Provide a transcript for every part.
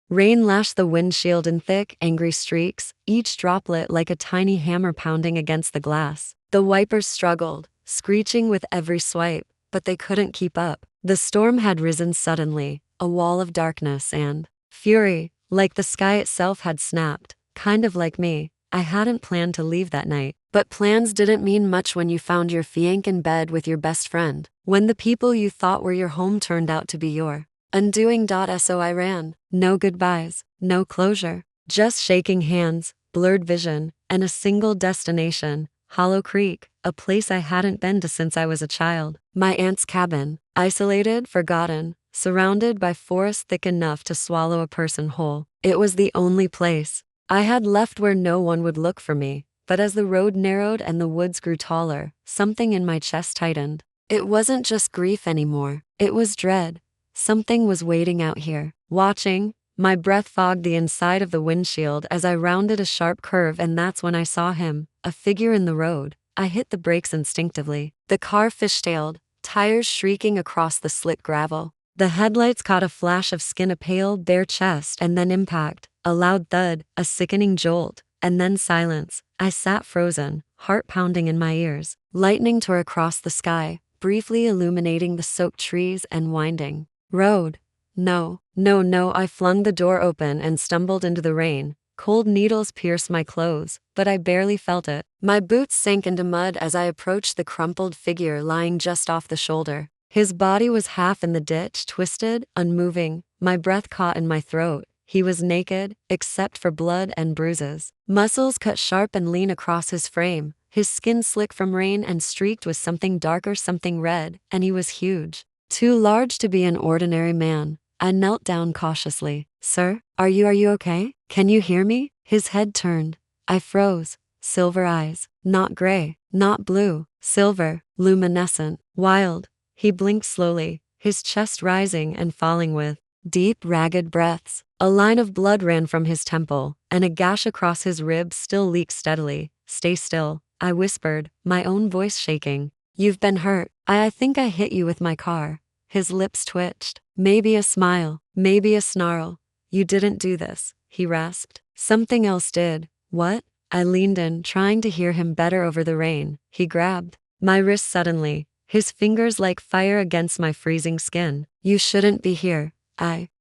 Rain lashed the windshield in thick, angry streaks, each droplet like a tiny hammer pounding against the glass. The wipers struggled, screeching with every swipe, but they couldn't keep up. The storm had risen suddenly, a wall of darkness and fury, like the sky itself had snapped. Kind of like me, I hadn't planned to leave that night. But plans didn't mean much when you found your fiancé in bed with your best friend. When the people you thought were your home turned out to be your undoing. So I ran. No goodbyes, no closure, just shaking hands, blurred vision, and a single destination, Hollow Creek, a place I hadn't been to since I was a child. My aunt's cabin, isolated, forgotten, surrounded by forest thick enough to swallow a person whole. It was the only place I had left where no one would look for me. But as the road narrowed and the woods grew taller, something in my chest tightened. It wasn't just grief anymore, it was dread. Something was waiting out here, watching. My breath fogged the inside of the windshield as I rounded a sharp curve, and that's when I saw him, a figure in the road. I hit the brakes instinctively. The car fishtailed, tires shrieking across the slick gravel. The headlights caught a flash of skin, a pale, bare chest, and then impact, a loud thud, a sickening jolt, and then silence. I sat frozen, heart pounding in my ears. Lightning tore across the sky, briefly illuminating the soaked trees and winding road. No. I flung the door open and stumbled into the rain. Cold needles pierced my clothes, but I barely felt it. My boots sank into mud as I approached the crumpled figure lying just off the shoulder. His body was half in the ditch, twisted, unmoving. My breath caught in my throat. He was naked, except for blood and bruises. Muscles cut sharp and lean across his frame, his skin slick from rain and streaked with something darker, something red, and he was huge. Too large to be an ordinary man. I knelt down cautiously. Sir, are you okay? Can you hear me? His head turned. I froze. Silver eyes. Not gray, not blue. Silver, luminescent, wild. He blinked slowly, his chest rising and falling with deep, ragged breaths. A line of blood ran from his temple, and a gash across his ribs still leaked steadily. Stay still, I whispered, my own voice shaking. You've been hurt. I think I hit you with my car. His lips twitched. Maybe a smile, maybe a snarl. You didn't do this, he rasped. Something else did. What? I leaned in, trying to hear him better over the rain. He grabbed my wrist suddenly, his fingers like fire against my freezing skin. You shouldn't be here.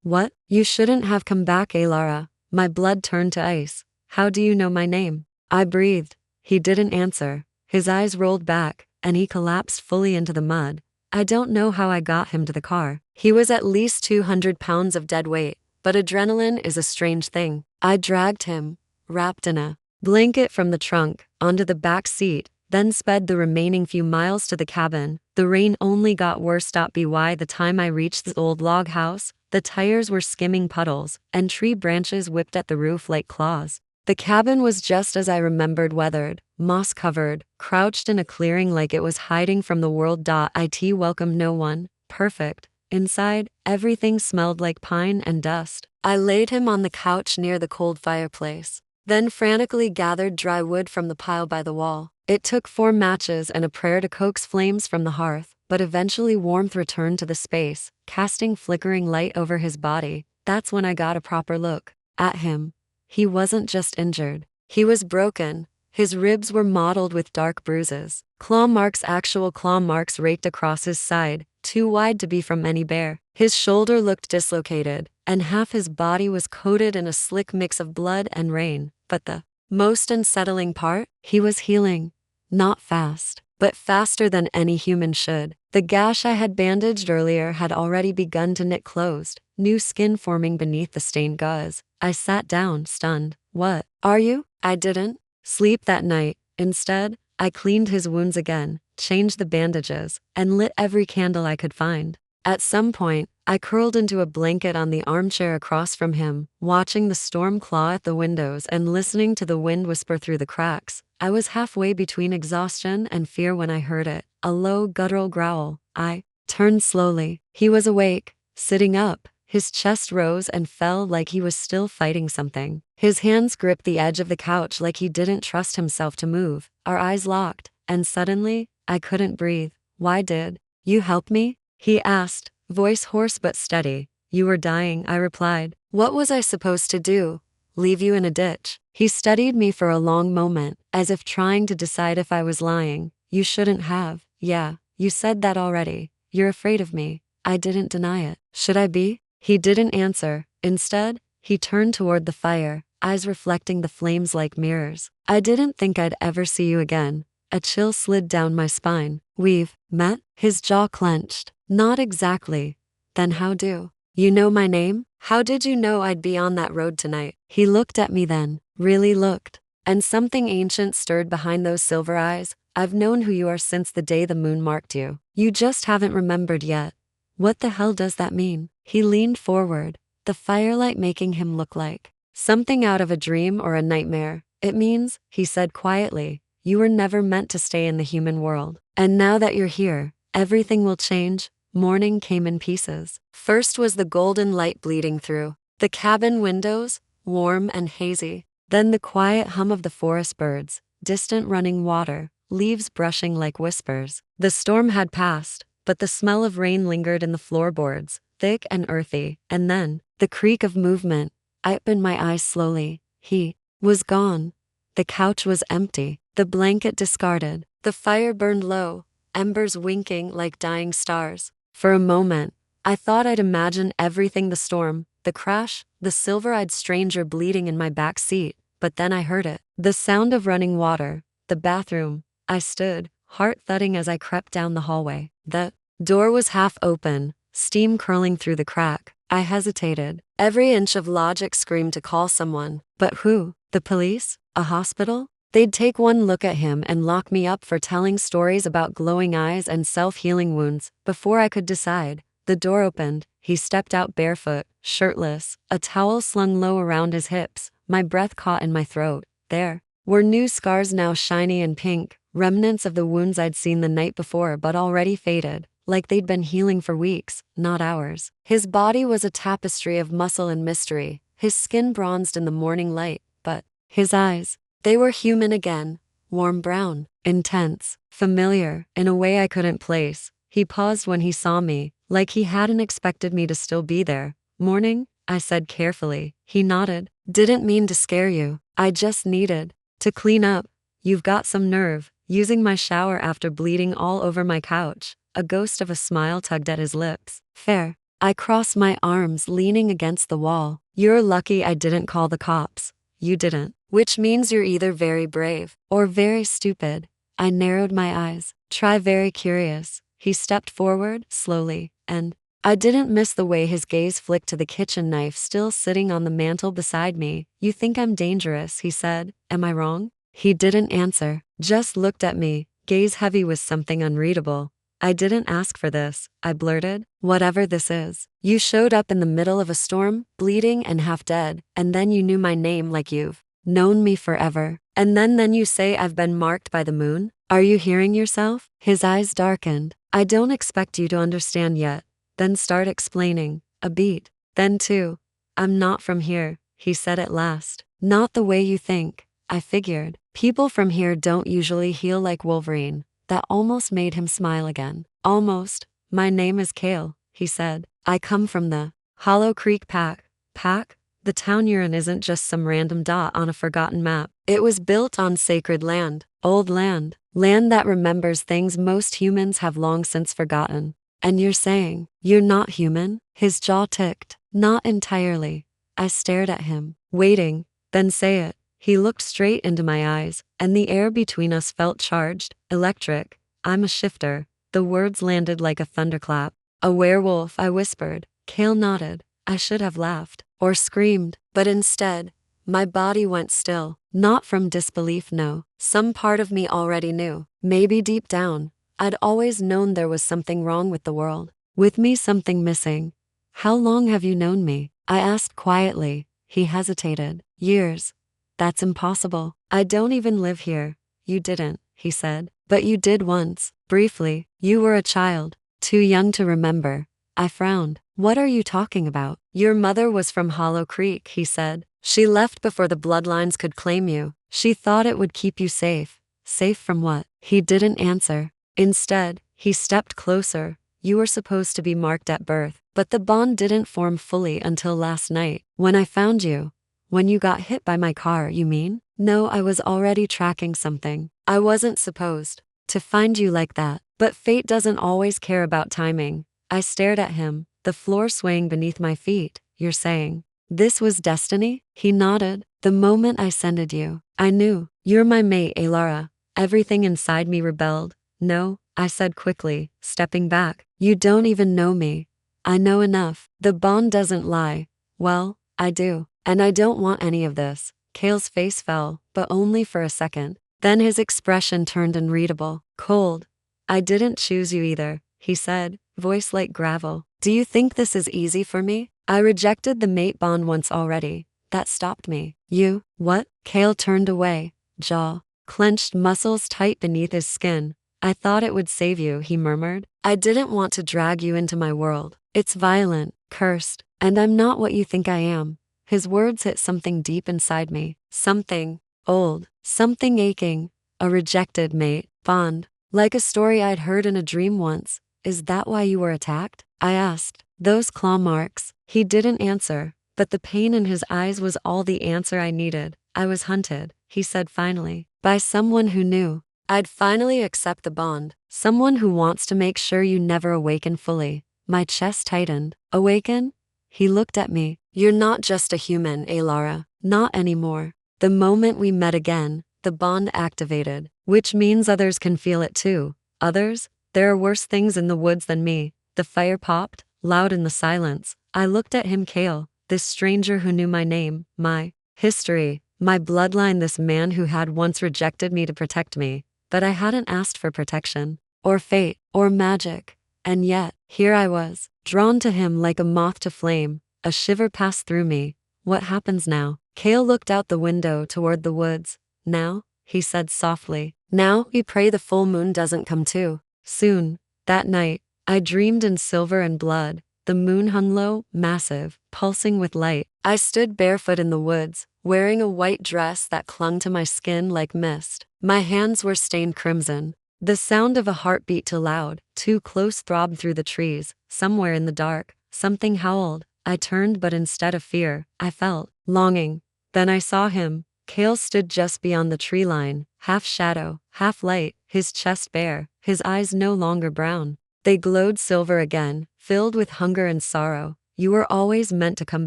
What? You shouldn't have come back, Lara. My blood turned to ice. How do you know my name? I breathed. He didn't answer. His eyes rolled back, and he collapsed fully into the mud. I don't know how I got him to the car. He was at least 200 pounds of dead weight, but adrenaline is a strange thing. I dragged him, wrapped in a blanket from the trunk, onto the back seat, then sped the remaining few miles to the cabin. The rain only got worse. By the time I reached the old log house, the tires were skimming puddles, and tree branches whipped at the roof like claws. The cabin was just as I remembered, weathered, moss-covered, crouched in a clearing like it was hiding from the world. It welcomed no one. Perfect. Inside, everything smelled like pine and dust. I laid him on the couch near the cold fireplace, then frantically gathered dry wood from the pile by the wall. It took 4 matches and a prayer to coax flames from the hearth, but eventually warmth returned to the space, casting flickering light over his body. That's when I got a proper look at him. He wasn't just injured. He was broken. His ribs were mottled with dark bruises. Actual claw marks raked across his side, too wide to be from any bear. His shoulder looked dislocated, and half his body was coated in a slick mix of blood and rain. But the most unsettling part? He was healing. Not fast, but faster than any human should. The gash I had bandaged earlier had already begun to knit closed, new skin forming beneath the stained gauze. I sat down, stunned. What? Are you? I didn't sleep that night. Instead, I cleaned his wounds again, changed the bandages, and lit every candle I could find. At some point, I curled into a blanket on the armchair across from him, watching the storm claw at the windows and listening to the wind whisper through the cracks. I was halfway between exhaustion and fear when I heard it, a low guttural growl. I turned slowly. He was awake, sitting up. His chest rose and fell like he was still fighting something. His hands gripped the edge of the couch like he didn't trust himself to move. Our eyes locked, and suddenly, I couldn't breathe. Why did you help me? He asked, voice hoarse but steady. You were dying, I replied. What was I supposed to do? Leave you in a ditch? He studied me for a long moment, as if trying to decide if I was lying. You shouldn't have. Yeah, you said that already. You're afraid of me. I didn't deny it. Should I be? He didn't answer. Instead, he turned toward the fire, eyes reflecting the flames like mirrors. I didn't think I'd ever see you again. A chill slid down my spine. We've met? His jaw clenched. Not exactly. Then how do? You know my name? How did you know I'd be on that road tonight? He looked at me then, really looked. And something ancient stirred behind those silver eyes. I've known who you are since the day the moon marked you. You just haven't remembered yet. What the hell does that mean? He leaned forward, the firelight making him look like something out of a dream or a nightmare. It means, he said quietly, you were never meant to stay in the human world. And now that you're here, everything will change. Morning came in pieces. First was the golden light bleeding through the cabin windows, warm and hazy. Then the quiet hum of the forest birds, distant running water, leaves brushing like whispers. The storm had passed, but the smell of rain lingered in the floorboards, thick and earthy. And then, the creak of movement. I opened my eyes slowly. He was gone. The couch was empty, the blanket discarded. The fire burned low, embers winking like dying stars. For a moment, I thought I'd imagined everything: the storm, the crash, the silver-eyed stranger bleeding in my back seat. But then I heard it. The sound of running water. The bathroom. I stood, heart thudding as I crept down the hallway. The door was half open, steam curling through the crack. I hesitated. Every inch of logic screamed to call someone. But who? The police? A hospital? They'd take one look at him and lock me up for telling stories about glowing eyes and self-healing wounds. Before I could decide, the door opened. He stepped out barefoot, shirtless, a towel slung low around his hips. My breath caught in my throat. There were new scars, now shiny and pink, remnants of the wounds I'd seen the night before but already faded, like they'd been healing for weeks, not hours. His body was a tapestry of muscle and mystery, his skin bronzed in the morning light, but his eyes, they were human again, warm brown, intense, familiar, in a way I couldn't place. He paused when he saw me, like he hadn't expected me to still be there. Morning, I said carefully. He nodded. Didn't mean to scare you. I just needed to clean up. You've got some nerve. Using my shower after bleeding all over my couch. A ghost of a smile tugged at his lips. Fair. I crossed my arms, leaning against the wall. You're lucky I didn't call the cops. You didn't. Which means you're either very brave or very stupid. I narrowed my eyes. Try very curious. He stepped forward, slowly, and I didn't miss the way his gaze flicked to the kitchen knife still sitting on the mantel beside me. You think I'm dangerous, he said. Am I wrong? He didn't answer, just looked at me, gaze heavy with something unreadable. I didn't ask for this, I blurted. Whatever this is. You showed up in the middle of a storm, bleeding and half dead, and then you knew my name like you've known me forever. And then you say I've been marked by the moon? Are you hearing yourself? His eyes darkened. I don't expect you to understand yet. Then start explaining. A beat. Then two. I'm not from here, he said at last. Not the way you think. I figured. People from here don't usually heal like Wolverine. That almost made him smile again. Almost. My name is Kale, he said. I come from the Hollow Creek Pack. Pack? The town you're in isn't just some random dot on a forgotten map. It was built on sacred land. Old land. Land that remembers things most humans have long since forgotten. And you're saying, you're not human? His jaw ticked. Not entirely. I stared at him, waiting. Then say it. He looked straight into my eyes, and the air between us felt charged, electric. I'm a shifter. The words landed like a thunderclap. A werewolf, I whispered. Kale nodded. I should have laughed, or screamed, but instead, my body went still. Not from disbelief, no. Some part of me already knew. Maybe deep down, I'd always known there was something wrong with the world. With me, something missing. How long have you known me? I asked quietly. He hesitated. Years. That's impossible. I don't even live here. You didn't, he said. But you did once. Briefly. You were a child. Too young to remember. I frowned. What are you talking about? Your mother was from Hollow Creek, he said. She left before the bloodlines could claim you. She thought it would keep you safe. Safe from what? He didn't answer. Instead, he stepped closer, You were supposed to be marked at birth, but the bond didn't form fully until last night, when I found you. When you got hit by my car, you mean? No, I was already tracking something. I wasn't supposed to find you like that. But fate doesn't always care about timing. I stared at him, the floor swaying beneath my feet. You're saying this was destiny? He nodded. The moment I sended you, I knew. You're my mate, Alara. Everything inside me rebelled. No, I said quickly, stepping back. You don't even know me. I know enough. The bond doesn't lie. Well, I do. And I don't want any of this. Kale's face fell, but only for a second. Then his expression turned unreadable, cold. I didn't choose you either, he said, voice like gravel. Do you think this is easy for me? I rejected the mate bond once already. That stopped me. You, what? Kale turned away, jaw clenched, muscles tight beneath his skin. I thought it would save you, he murmured. I didn't want to drag you into my world. It's violent, cursed, and I'm not what you think I am. His words hit something deep inside me. Something old, something aching. A rejected mate bond. Like a story I'd heard in a dream once. Is that why you were attacked? I asked. Those claw marks. He didn't answer, but the pain in his eyes was all the answer I needed. I was hunted, he said finally, by someone who knew. I'd finally accept the bond. Someone who wants to make sure you never awaken fully. My chest tightened. Awaken? He looked at me. You're not just a human, Alara. Not anymore. The moment we met again, the bond activated, which means others can feel it too. Others? There are worse things in the woods than me. The fire popped, loud in the silence. I looked at him, Kale, this stranger who knew my name, my history, my bloodline, this man who had once rejected me to protect me. But I hadn't asked for protection, or fate, or magic. And yet, here I was, drawn to him like a moth to flame. A shiver passed through me. What happens now? Kale looked out the window toward the woods. Now, he said softly, now we pray the full moon doesn't come too soon. That night, I dreamed in silver and blood. The moon hung low, massive, pulsing with light. I stood barefoot in the woods, wearing a white dress that clung to my skin like mist. My hands were stained crimson. The sound of a heartbeat too loud, too close throbbed through the trees. Somewhere in the dark, something howled. I turned, but instead of fear, I felt longing. Then I saw him. Kale stood just beyond the tree line, half shadow, half light, his chest bare, his eyes no longer brown. They glowed silver again, filled with hunger and sorrow. You were always meant to come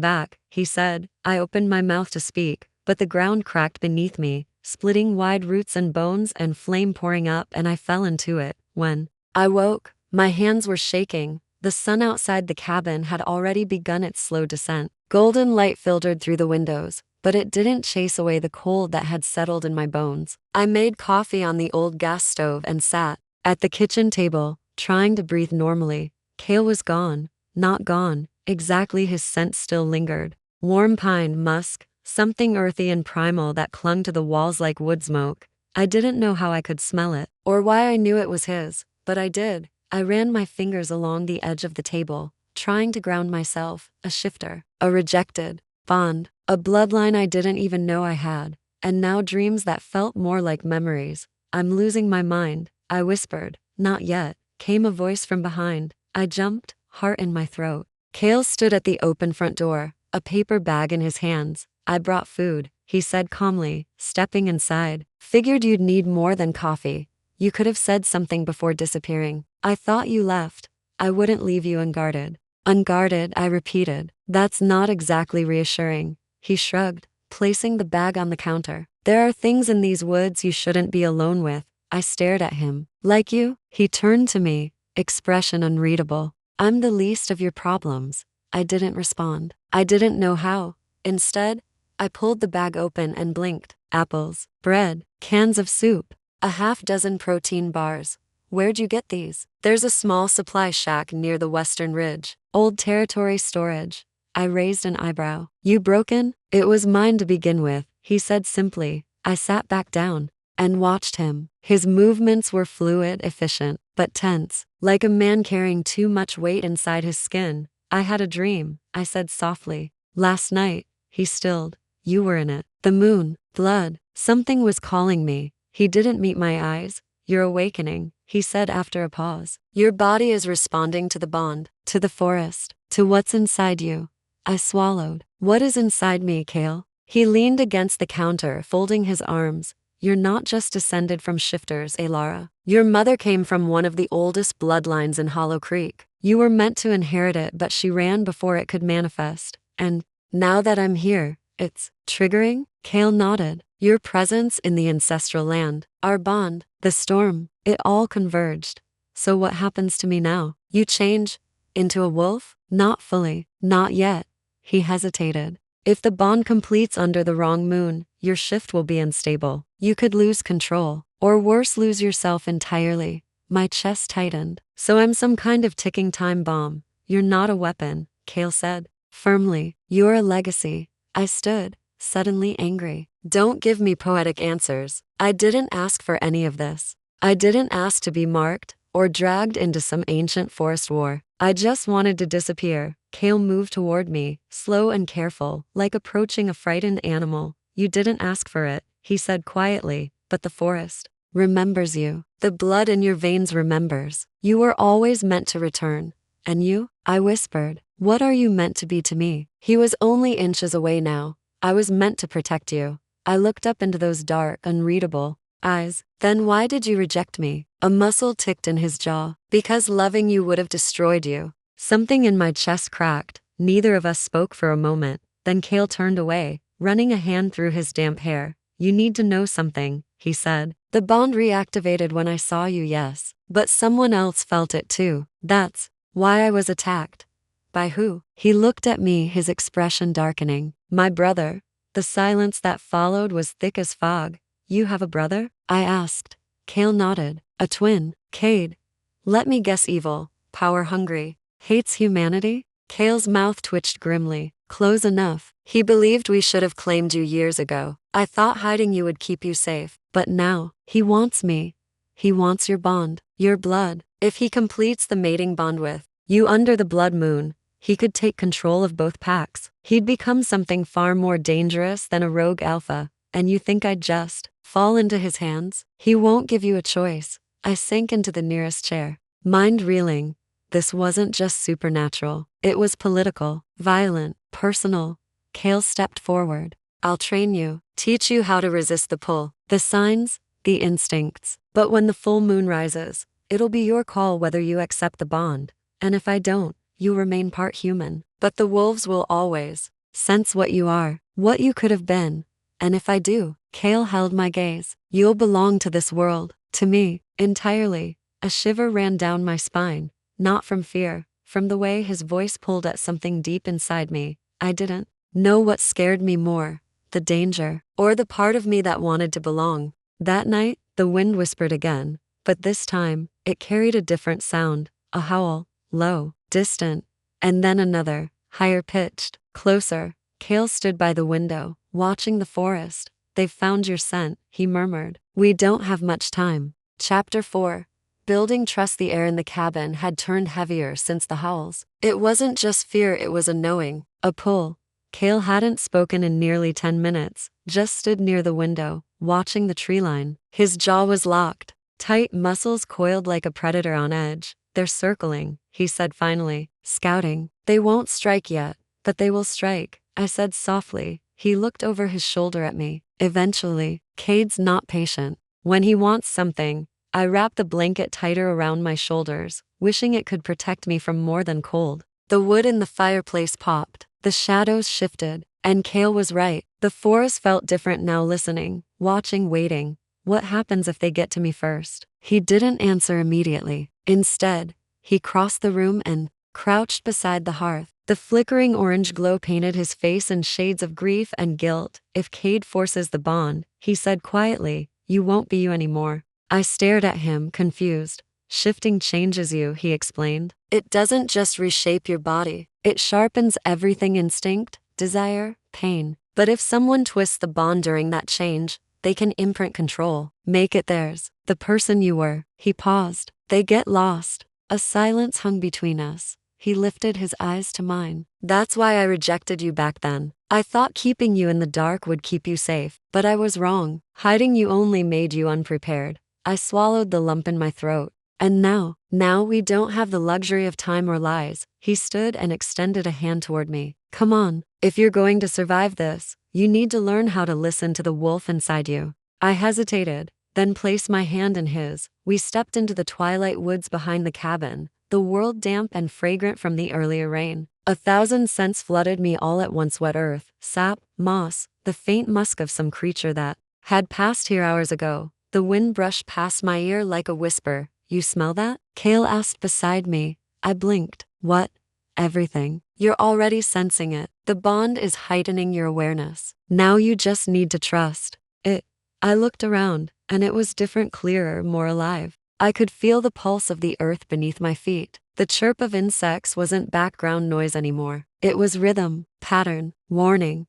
back, he said. I opened my mouth to speak, but the ground cracked beneath me, splitting wide, roots and bones and flame pouring up, and I fell into it. When I woke, my hands were shaking. The sun outside the cabin had already begun its slow descent. Golden light filtered through the windows, but it didn't chase away the cold that had settled in my bones. I made coffee on the old gas stove and sat at the kitchen table, trying to breathe normally. Kale was gone. Not gone. Exactly, his scent still lingered. Warm pine, musk, something earthy and primal that clung to the walls like wood smoke. I didn't know how I could smell it, or why I knew it was his, but I did. I ran my fingers along the edge of the table, trying to ground myself. A shifter, a rejected bond, a bloodline I didn't even know I had, and now dreams that felt more like memories. I'm losing my mind, I whispered. Not yet, came a voice from behind. I jumped, heart in my throat. Kale stood at the open front door, a paper bag in his hands. I brought food, he said calmly, stepping inside. Figured you'd need more than coffee. You could have said something before disappearing. I thought you left. I wouldn't leave you unguarded. Unguarded, I repeated. That's not exactly reassuring. He shrugged, placing the bag on the counter. There are things in these woods you shouldn't be alone with. I stared at him. Like you? He turned to me, expression unreadable. I'm the least of your problems. I didn't respond. I didn't know how. Instead, I pulled the bag open and blinked. Apples, bread, cans of soup, a half-dozen protein bars. Where'd you get these? There's a small supply shack near the western ridge. Old territory storage. I raised an eyebrow. You broken? It was mine to begin with, he said simply. I sat back down and watched him. His movements were fluid, efficient, but tense, like a man carrying too much weight inside his skin. I had a dream, I said softly. Last night, he stilled. You were in it. The moon, blood, something was calling me. He didn't meet my eyes. You're awakening, he said after a pause. Your body is responding to the bond, to the forest, to what's inside you. I swallowed. What is inside me, Kale? He leaned against the counter, folding his arms. You're not just descended from shifters, Lara. Your mother came from one of the oldest bloodlines in Hollow Creek. You were meant to inherit it, but she ran before it could manifest. And now that I'm here, it's triggering? Kale nodded. Your presence in the ancestral land, our bond, the storm, it all converged. So what happens to me now? You change into a wolf? Not fully, not yet. He hesitated. If the bond completes under the wrong moon, your shift will be unstable. You could lose control, or worse, lose yourself entirely. My chest tightened. So I'm some kind of ticking time bomb. You're not a weapon, Kale said, firmly. You're a legacy. I stood, suddenly angry. Don't give me poetic answers. I didn't ask for any of this. I didn't ask to be marked, or dragged into some ancient forest war. I just wanted to disappear. Kale moved toward me, slow and careful, like approaching a frightened animal. You didn't ask for it, he said quietly, but the forest remembers you. The blood in your veins remembers. You were always meant to return. And you? I whispered. What are you meant to be to me? He was only inches away now. I was meant to protect you. I looked up into those dark, unreadable eyes. Then why did you reject me? A muscle ticked in his jaw. Because loving you would have destroyed you. Something in my chest cracked. Neither of us spoke for a moment. Then Kale turned away, running a hand through his damp hair. You need to know something, he said. The bond reactivated when I saw you, yes. But someone else felt it too. That's why I was attacked. By who? He looked at me, his expression darkening. My brother. The silence that followed was thick as fog. You have a brother? I asked. Kale nodded. A twin. Cade. Let me guess, evil, power-hungry, hates humanity? Kale's mouth twitched grimly. Close enough. He believed we should have claimed you years ago. I thought hiding you would keep you safe. But now, he wants me. He wants your bond, your blood. If he completes the mating bond with you under the blood moon, he could take control of both packs. He'd become something far more dangerous than a rogue alpha. And you think I'd just fall into his hands? He won't give you a choice. I sank into the nearest chair, mind reeling. This wasn't just supernatural. It was political, violent, personal. Kale stepped forward. I'll train you, teach you how to resist the pull, the signs, the instincts. But when the full moon rises, it'll be your call whether you accept the bond. And if I don't, you remain part human. But the wolves will always sense what you are, what you could have been. And if I do, Kale held my gaze. You'll belong to this world, to me, entirely. A shiver ran down my spine, not from fear, from the way his voice pulled at something deep inside me. I didn't know what scared me more, the danger, or the part of me that wanted to belong. That night, the wind whispered again, but this time, it carried a different sound, a howl, low, distant, and then another, higher pitched, closer. Kale stood by the window, watching the forest. They've found your scent, he murmured. We don't have much time. Chapter 4. Building trust. The air in the cabin had turned heavier since the howls. It wasn't just fear, it was a knowing, a pull. Kale hadn't spoken in nearly 10 minutes, just stood near the window, watching the tree line. His jaw was locked, tight muscles coiled like a predator on edge. They're circling, he said finally, scouting. They won't strike yet, but they will strike, I said softly. He looked over his shoulder at me. Eventually. Cade's not patient. When he wants something, I wrap the blanket tighter around my shoulders, wishing it could protect me from more than cold. The wood in the fireplace popped. The shadows shifted. And Kale was right. The forest felt different now, listening, watching, waiting. What happens if they get to me first? He didn't answer immediately. Instead, he crossed the room and crouched beside the hearth. The flickering orange glow painted his face in shades of grief and guilt. If Cade forces the bond, he said quietly, you won't be you anymore. I stared at him, confused. Shifting changes you, he explained. It doesn't just reshape your body. It sharpens everything: instinct, desire, pain. But if someone twists the bond during that change, they can imprint control, make it theirs. The person you were. He paused. They get lost. A silence hung between us. He lifted his eyes to mine. That's why I rejected you back then. I thought keeping you in the dark would keep you safe, but I was wrong. Hiding you only made you unprepared. I swallowed the lump in my throat. And now we don't have the luxury of time or lies. He stood and extended a hand toward me. Come on, if you're going to survive this, you need to learn how to listen to the wolf inside you. I hesitated, then placed my hand in his. We stepped into the twilight woods behind the cabin, the world damp and fragrant from the earlier rain. 1,000 scents flooded me all at once: wet earth, sap, moss, the faint musk of some creature that had passed here hours ago. The wind brushed past my ear like a whisper. You smell that? Kale asked beside me. I blinked. What? Everything. You're already sensing it. The bond is heightening your awareness. Now you just need to trust it. I looked around, and it was different, clearer, more alive. I could feel the pulse of the earth beneath my feet. The chirp of insects wasn't background noise anymore. It was rhythm, pattern, warning.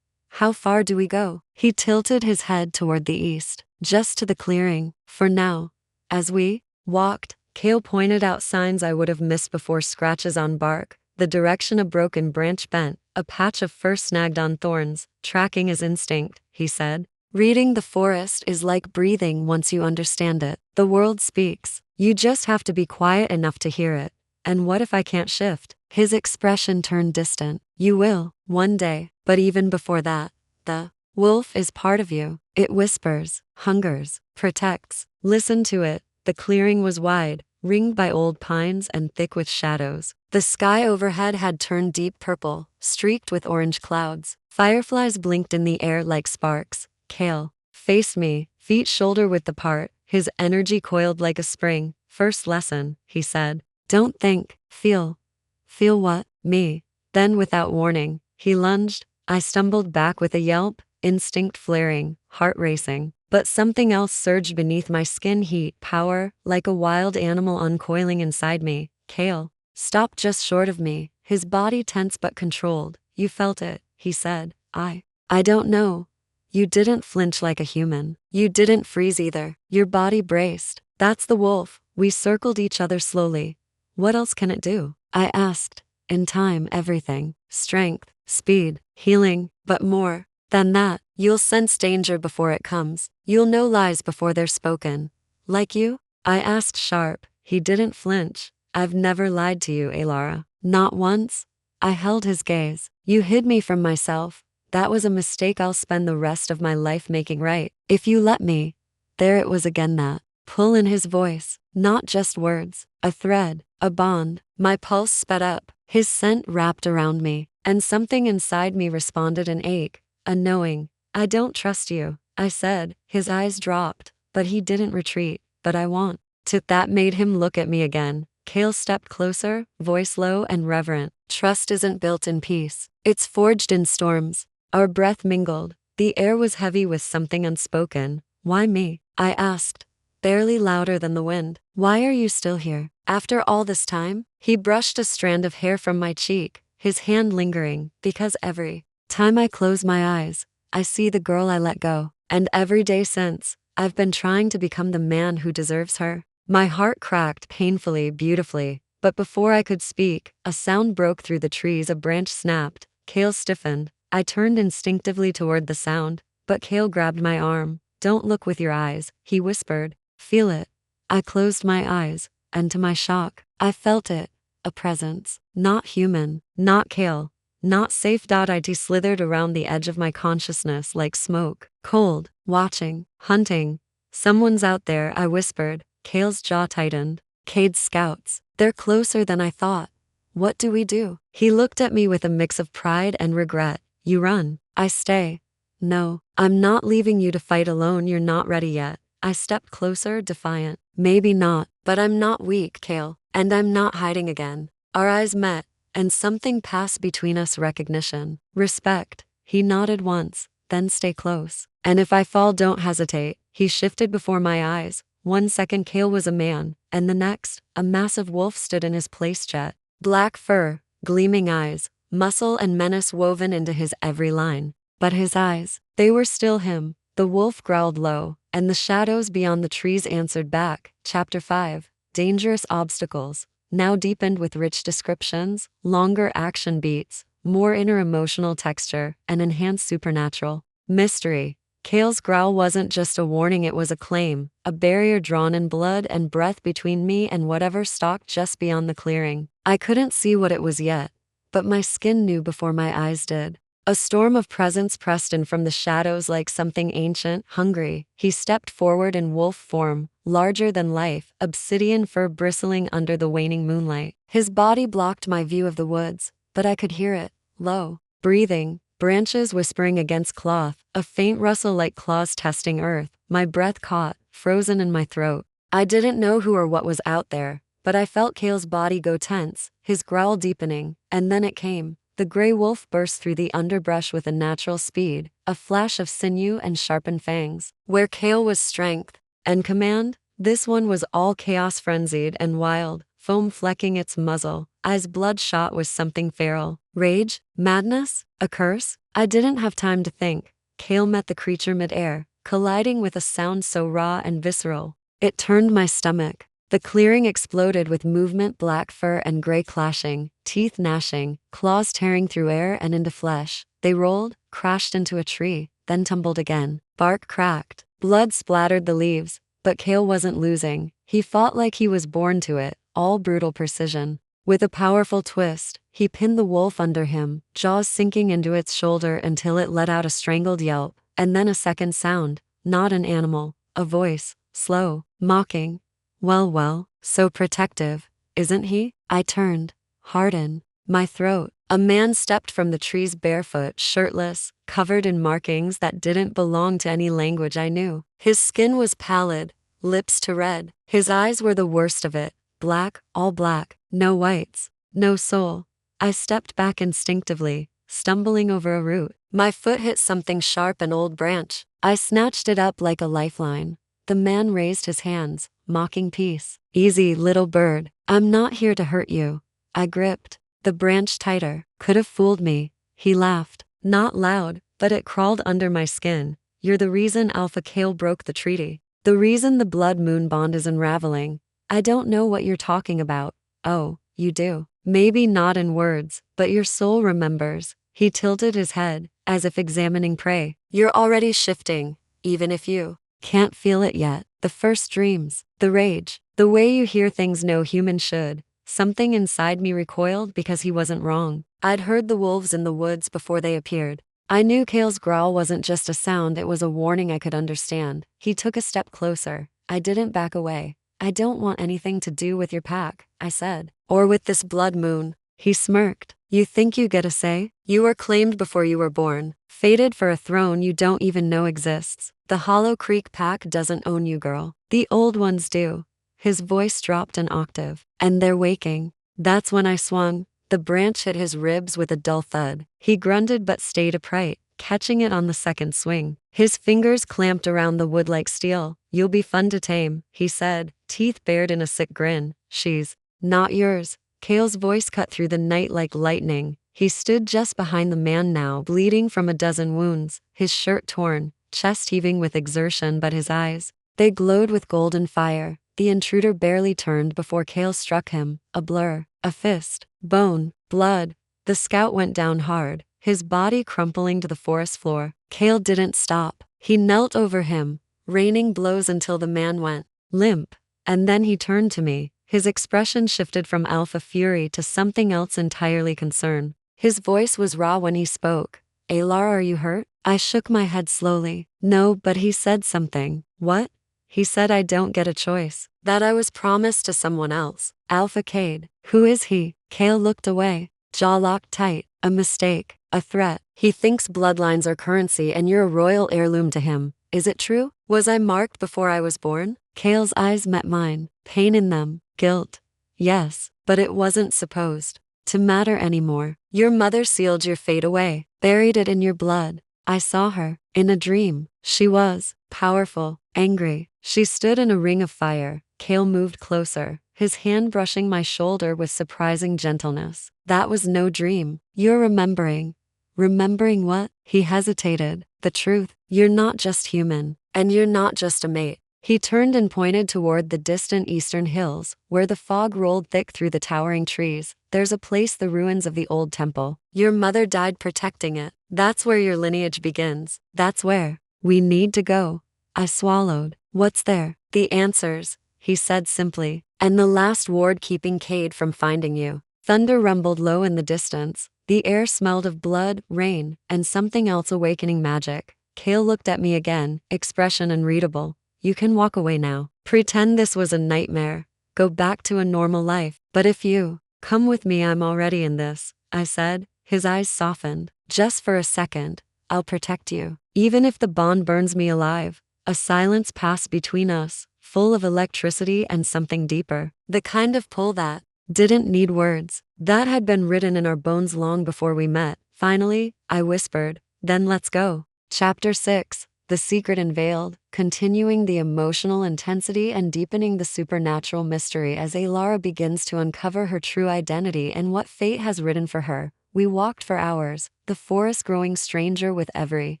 How far do we go? He tilted his head toward the east, just to the clearing, for now. As we walked, Kale pointed out signs I would have missed before: scratches on bark, the direction a broken branch bent, a patch of fur snagged on thorns. Tracking is instinct, he said. Reading the forest is like breathing once you understand it. The world speaks. You just have to be quiet enough to hear it. And what if I can't shift? His expression turned distant. You will, one day, but even before that, the wolf is part of you. It whispers, hungers, protects. Listen to it. The clearing was wide, ringed by old pines and thick with shadows. The sky overhead had turned deep purple, streaked with orange clouds. Fireflies blinked in the air like sparks. Kale faced me, feet shoulder width apart, his energy coiled like a spring. First lesson, he said. Don't think, feel. Feel what? Me. Then without warning, he lunged. I stumbled back with a yelp, instinct flaring, heart racing. But something else surged beneath my skin: heat, power, like a wild animal uncoiling inside me. Kale stopped just short of me, his body tense but controlled. You felt it, he said. I don't know. You didn't flinch like a human. You didn't freeze either. Your body braced. That's the wolf. We circled each other slowly. What else can it do? I asked. In time, everything. Strength, speed, healing, but more than that. You'll sense danger before it comes. You'll know lies before they're spoken. Like you? I asked sharp. He didn't flinch. I've never lied to you, Alara. Not once. I held his gaze. You hid me from myself. That was a mistake I'll spend the rest of my life making right. If you let me. There it was again, that pull in his voice. Not just words. A thread. A bond. My pulse sped up. His scent wrapped around me. And something inside me responded: an ache. A knowing. I don't trust you, I said. His eyes dropped, but he didn't retreat. But I want to. That made him look at me again. Kale stepped closer, voice low and reverent. Trust isn't built in peace. It's forged in storms. Our breath mingled. The air was heavy with something unspoken. Why me? I asked, barely louder than the wind. Why are you still here? After all this time? He brushed a strand of hair from my cheek, his hand lingering. Because every time I close my eyes, I see the girl I let go. And every day since, I've been trying to become the man who deserves her. My heart cracked painfully, beautifully. But before I could speak, a sound broke through the trees. A branch snapped. Kale stiffened. I turned instinctively toward the sound, but Kale grabbed my arm. Don't look with your eyes, he whispered. Feel it. I closed my eyes, and to my shock, I felt it. A presence. Not human. Not Kale. Not safe. It slithered around the edge of my consciousness like smoke. Cold. Watching. Hunting. Someone's out there, I whispered. Kale's jaw tightened. Cade's scouts. They're closer than I thought. What do we do? He looked at me with a mix of pride and regret. You run. I stay. No, I'm not leaving you to fight alone. You're not ready yet. I stepped closer, defiant. Maybe not, but I'm not weak, Kale. And I'm not hiding again. Our eyes met, and something passed between us: recognition. Respect. He nodded once, then stay close. And if I fall, don't hesitate. He shifted before my eyes. 1 second Kale was a man, and the next, a massive wolf stood in his place. Jet black fur, gleaming eyes, muscle and menace woven into his every line. But his eyes, they were still him. The wolf growled low, and the shadows beyond the trees answered back. Chapter 5. Dangerous Obstacles. Now deepened with rich descriptions, longer action beats, more inner emotional texture, and enhanced supernatural mystery. Kale's growl wasn't just a warning, it was a claim, a barrier drawn in blood and breath between me and whatever stalked just beyond the clearing. I couldn't see what it was yet, but my skin knew before my eyes did. A storm of presence pressed in from the shadows like something ancient, hungry. He stepped forward in wolf form, larger than life, obsidian fur bristling under the waning moonlight. His body blocked my view of the woods, but I could hear it, low, breathing, branches whispering against cloth, a faint rustle like claws testing earth. My breath caught, frozen in my throat. I didn't know who or what was out there, but I felt Kale's body go tense, his growl deepening, and then it came. The gray wolf burst through the underbrush with a natural speed, a flash of sinew and sharpened fangs. Where Kale was strength and command, this one was all chaos, frenzied and wild, foam flecking its muzzle, eyes bloodshot with something feral. Rage? Madness? A curse? I didn't have time to think. Kale met the creature midair, colliding with a sound so raw and visceral. It turned my stomach. The clearing exploded with movement, black fur and gray clashing, teeth gnashing, claws tearing through air and into flesh. They rolled, crashed into a tree, then tumbled again. Bark cracked, blood splattered the leaves, but Kale wasn't losing. He fought like he was born to it, all brutal precision. With a powerful twist, he pinned the wolf under him, jaws sinking into its shoulder until it let out a strangled yelp, and then a second sound, not an animal, a voice, slow, mocking. Well, so protective, isn't he? I turned, hardened, my throat. A man stepped from the trees barefoot, shirtless, covered in markings that didn't belong to any language I knew. His skin was pallid, lips to red. His eyes were the worst of it, black, all black, no whites, no soul. I stepped back instinctively, stumbling over a root. My foot hit something sharp, an old branch. I snatched it up like a lifeline. The man raised his hands, mocking peace. Easy, little bird. I'm not here to hurt you. I gripped the branch tighter. Could have fooled me. He laughed. Not loud, but it crawled under my skin. You're the reason Alpha Kale broke the treaty. The reason the blood moon bond is unraveling. I don't know what you're talking about. Oh, you do. Maybe not in words, but your soul remembers. He tilted his head, as if examining prey. You're already shifting, even if you can't feel it yet. The first dreams, the rage, the way you hear things no human should. Something inside me recoiled because he wasn't wrong. I'd heard the wolves in the woods before they appeared. I knew Kale's growl wasn't just a sound, it was a warning I could understand. He took a step closer. I didn't back away. I don't want anything to do with your pack, I said. Or with this blood moon. He smirked. You think you get a say? You were claimed before you were born, fated for a throne you don't even know exists. The Hollow Creek pack doesn't own you, girl. The old ones do. His voice dropped an octave. And they're waking. That's when I swung. The branch hit his ribs with a dull thud. He grunted but stayed upright, catching it on the second swing. His fingers clamped around the wood like steel. You'll be fun to tame, he said, teeth bared in a sick grin. She's not yours. Kale's voice cut through the night like lightning. He stood just behind the man now, bleeding from a dozen wounds, his shirt torn, chest heaving with exertion, but his eyes, they glowed with golden fire. The intruder barely turned before Kale struck him, a blur, a fist, bone, blood. The scout went down hard, his body crumpling to the forest floor. Kale didn't stop. He knelt over him, raining blows until the man went limp. And then he turned to me. His expression shifted from alpha fury to something else entirely, concern. His voice was raw when he spoke. Alar, are you hurt? I shook my head slowly. No, but he said something. What? He said I don't get a choice. That I was promised to someone else. Alpha Cade. Who is he? Kale looked away, jaw locked tight. A mistake. A threat. He thinks bloodlines are currency and you're a royal heirloom to him. Is it true? Was I marked before I was born? Kale's eyes met mine, pain in them, guilt. Yes, but it wasn't supposed to matter anymore. Your mother sealed your fate away, buried it in your blood. I saw her, in a dream. She was powerful, angry. She stood in a ring of fire. Kale moved closer, his hand brushing my shoulder with surprising gentleness. That was no dream. You're remembering. Remembering what? He hesitated. The truth. You're not just human, and you're not just a mate. He turned and pointed toward the distant eastern hills, where the fog rolled thick through the towering trees. There's a place, the ruins of the old temple. Your mother died protecting it. That's where your lineage begins. That's where We need to go. I swallowed. What's there? The answers, he said simply. And the last ward keeping Cade from finding you. Thunder rumbled low in the distance. The air smelled of blood, rain, and something else awakening magic. Cale looked at me again, expression unreadable. You can walk away now. Pretend this was a nightmare. Go back to a normal life. But if you come with me, I'm already in this, I said. His eyes softened. Just for a second. I'll protect you. Even if the bond burns me alive. A silence passed between us, full of electricity and something deeper. The kind of pull that didn't need words. That had been written in our bones long before we met. Finally, I whispered, then let's go. Chapter 6. The Secret Unveiled, continuing the emotional intensity and deepening the supernatural mystery as Alara begins to uncover her true identity and what fate has written for her. We walked for hours, the forest growing stranger with every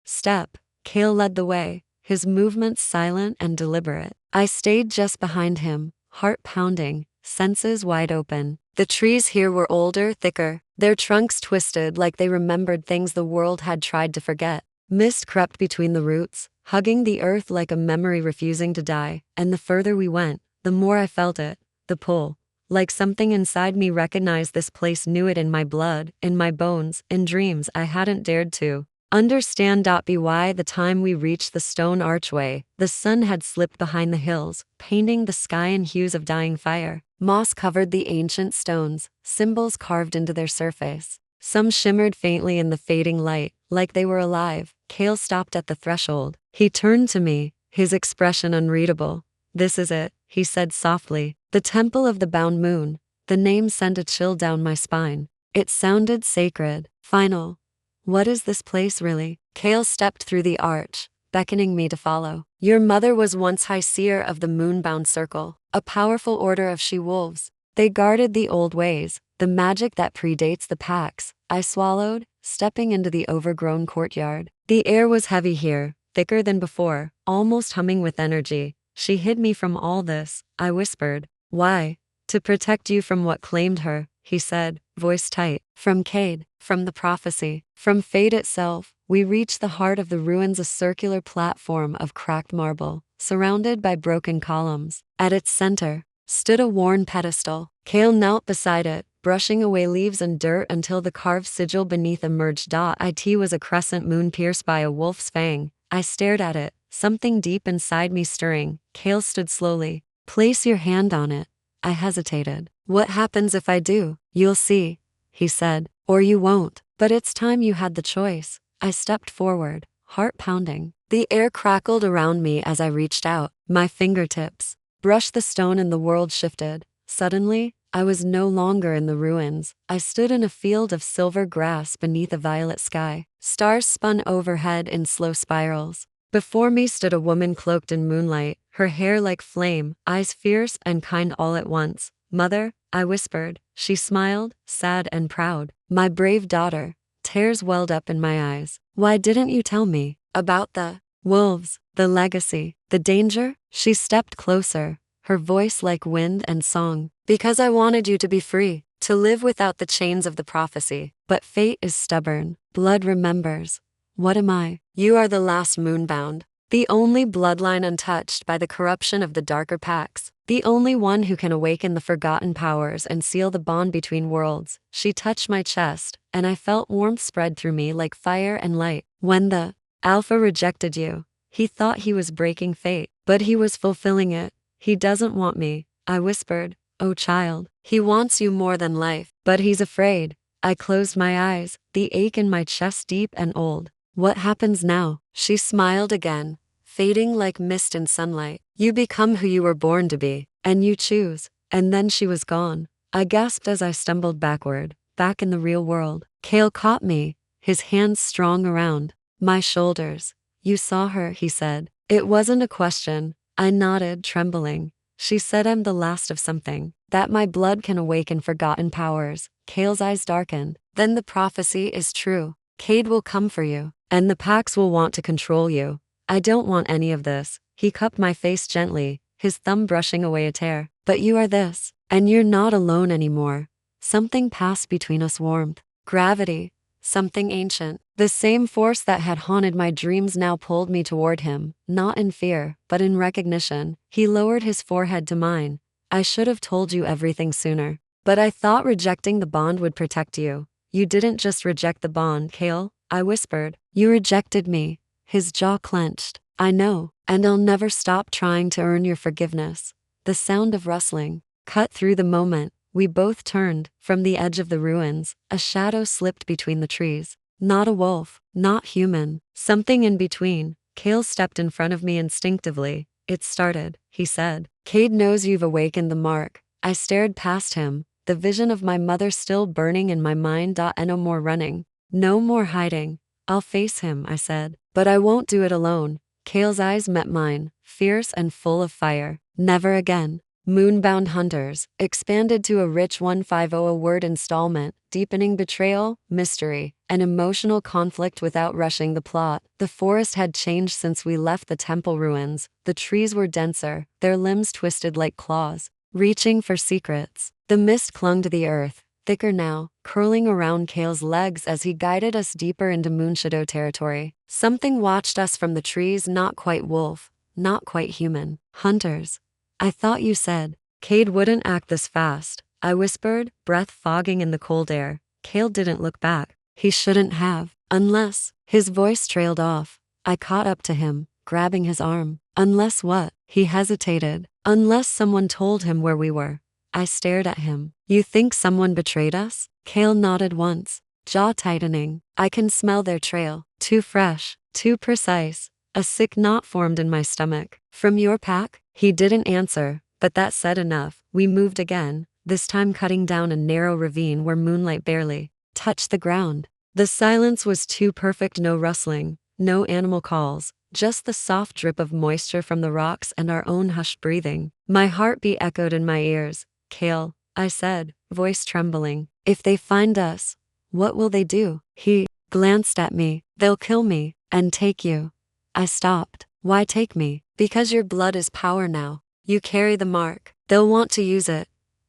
step. Cale led the way, his movements silent and deliberate. I stayed just behind him, heart pounding, senses wide open. The trees here were older, thicker, their trunks twisted like they remembered things the world had tried to forget. Mist crept between the roots, hugging the earth like a memory refusing to die, and the further we went, the more I felt it, the pull. Like something inside me recognized this place, knew it in my blood, in my bones, in dreams I hadn't dared to understand. By the time we reached the stone archway, the sun had slipped behind the hills, painting the sky in hues of dying fire. Moss covered the ancient stones, symbols carved into their surface. Some shimmered faintly in the fading light, like they were alive. Cale stopped at the threshold. He turned to me, his expression unreadable. This is it, he said softly. The Temple of the Bound Moon. The name sent a chill down my spine. It sounded sacred, final. What is this place really? Cale stepped through the arch, beckoning me to follow. Your mother was once High Seer of the Moonbound Circle, a powerful order of she-wolves. They guarded the old ways, the magic that predates the packs. I swallowed, stepping into the overgrown courtyard. The air was heavy here, thicker than before, almost humming with energy. She hid me from all this, I whispered. Why? To protect you from what claimed her, he said, voice tight. From Cade, from the prophecy, from fate itself. We reached the heart of the ruins, a circular platform of cracked marble, surrounded by broken columns. At its center stood a worn pedestal. Cale knelt beside it, brushing away leaves and dirt until the carved sigil beneath emerged. It was a crescent moon pierced by a wolf's fang. I stared at it, something deep inside me stirring. Cale stood slowly. Place your hand on it. I hesitated. What happens if I do? You'll see, he said. Or you won't. But it's time you had the choice. I stepped forward, heart pounding. The air crackled around me as I reached out. My fingertips brushed the stone and the world shifted. Suddenly, I was no longer in the ruins. I stood in a field of silver grass beneath a violet sky. Stars spun overhead in slow spirals. Before me stood a woman cloaked in moonlight, her hair like flame, eyes fierce and kind all at once. Mother, I whispered. She smiled, sad and proud. My brave daughter. Tears welled up in my eyes. Why didn't you tell me about the wolves, the legacy, the danger? She stepped closer, her voice like wind and song. Because I wanted you to be free, to live without the chains of the prophecy. But fate is stubborn. Blood remembers. What am I? You are the last moonbound. The only bloodline untouched by the corruption of the darker packs. The only one who can awaken the forgotten powers and seal the bond between worlds. She touched my chest, and I felt warmth spread through me like fire and light. When the Alpha rejected you, he thought he was breaking fate, but he was fulfilling it. He doesn't want me, I whispered. Oh child, he wants you more than life, but he's afraid. I closed my eyes, the ache in my chest deep and old. What happens now? She smiled again, fading like mist in sunlight. You become who you were born to be, and you choose. And then she was gone. I gasped as I stumbled backward, back in the real world. Cale caught me, his hands strong around my shoulders. You saw her, he said. It wasn't a question. I nodded, trembling. She said I'm the last of something, that my blood can awaken forgotten powers. Cale's eyes darkened. Then the prophecy is true. Cade will come for you, and the packs will want to control you. I don't want any of this. He cupped my face gently, his thumb brushing away a tear. But you are this, and you're not alone anymore. Something passed between us, warmth, gravity, something ancient. The same force that had haunted my dreams now pulled me toward him, not in fear, but in recognition. He lowered his forehead to mine. I should have told you everything sooner. But I thought rejecting the bond would protect you. You didn't just reject the bond, Kale, I whispered. You rejected me. His jaw clenched. I know, and I'll never stop trying to earn your forgiveness. The sound of rustling cut through the moment. We both turned. From the edge of the ruins, a shadow slipped between the trees. Not a wolf, not human, something in between. Kale stepped in front of me instinctively. It started, he said. Cade knows you've awakened the mark. I stared past him, the vision of my mother still burning in my mind. No more running. No more hiding. I'll face him, I said. But I won't do it alone. Kale's eyes met mine, fierce and full of fire. Never again. Moonbound Hunters, expanded to a rich 150-word installment, deepening betrayal, mystery, and emotional conflict without rushing the plot. The forest had changed since we left the temple ruins. The trees were denser, their limbs twisted like claws, reaching for secrets. The mist clung to the earth, thicker now, curling around Kale's legs as he guided us deeper into Moonshadow territory. Something watched us from the trees, not quite wolf, not quite human. Hunters. I thought you said. Cade wouldn't act this fast, I whispered, breath fogging in the cold air. Kale didn't look back. He shouldn't have. Unless. His voice trailed off. I caught up to him, grabbing his arm. Unless what? He hesitated. Unless someone told him where we were. I stared at him. You think someone betrayed us? Kale nodded once, jaw tightening. I can smell their trail. Too fresh, too precise. A sick knot formed in my stomach. From your pack? He didn't answer, but that said enough. We moved again, this time cutting down a narrow ravine where moonlight barely touched the ground. The silence was too perfect. No rustling, no animal calls, just the soft drip of moisture from the rocks and our own hushed breathing. My heartbeat echoed in my ears. Kale, I said, voice trembling. If they find us, what will they do? He glanced at me. They'll kill me and take you. I stopped. Why take me? Because your blood is power now. You carry the mark. They'll want to use it.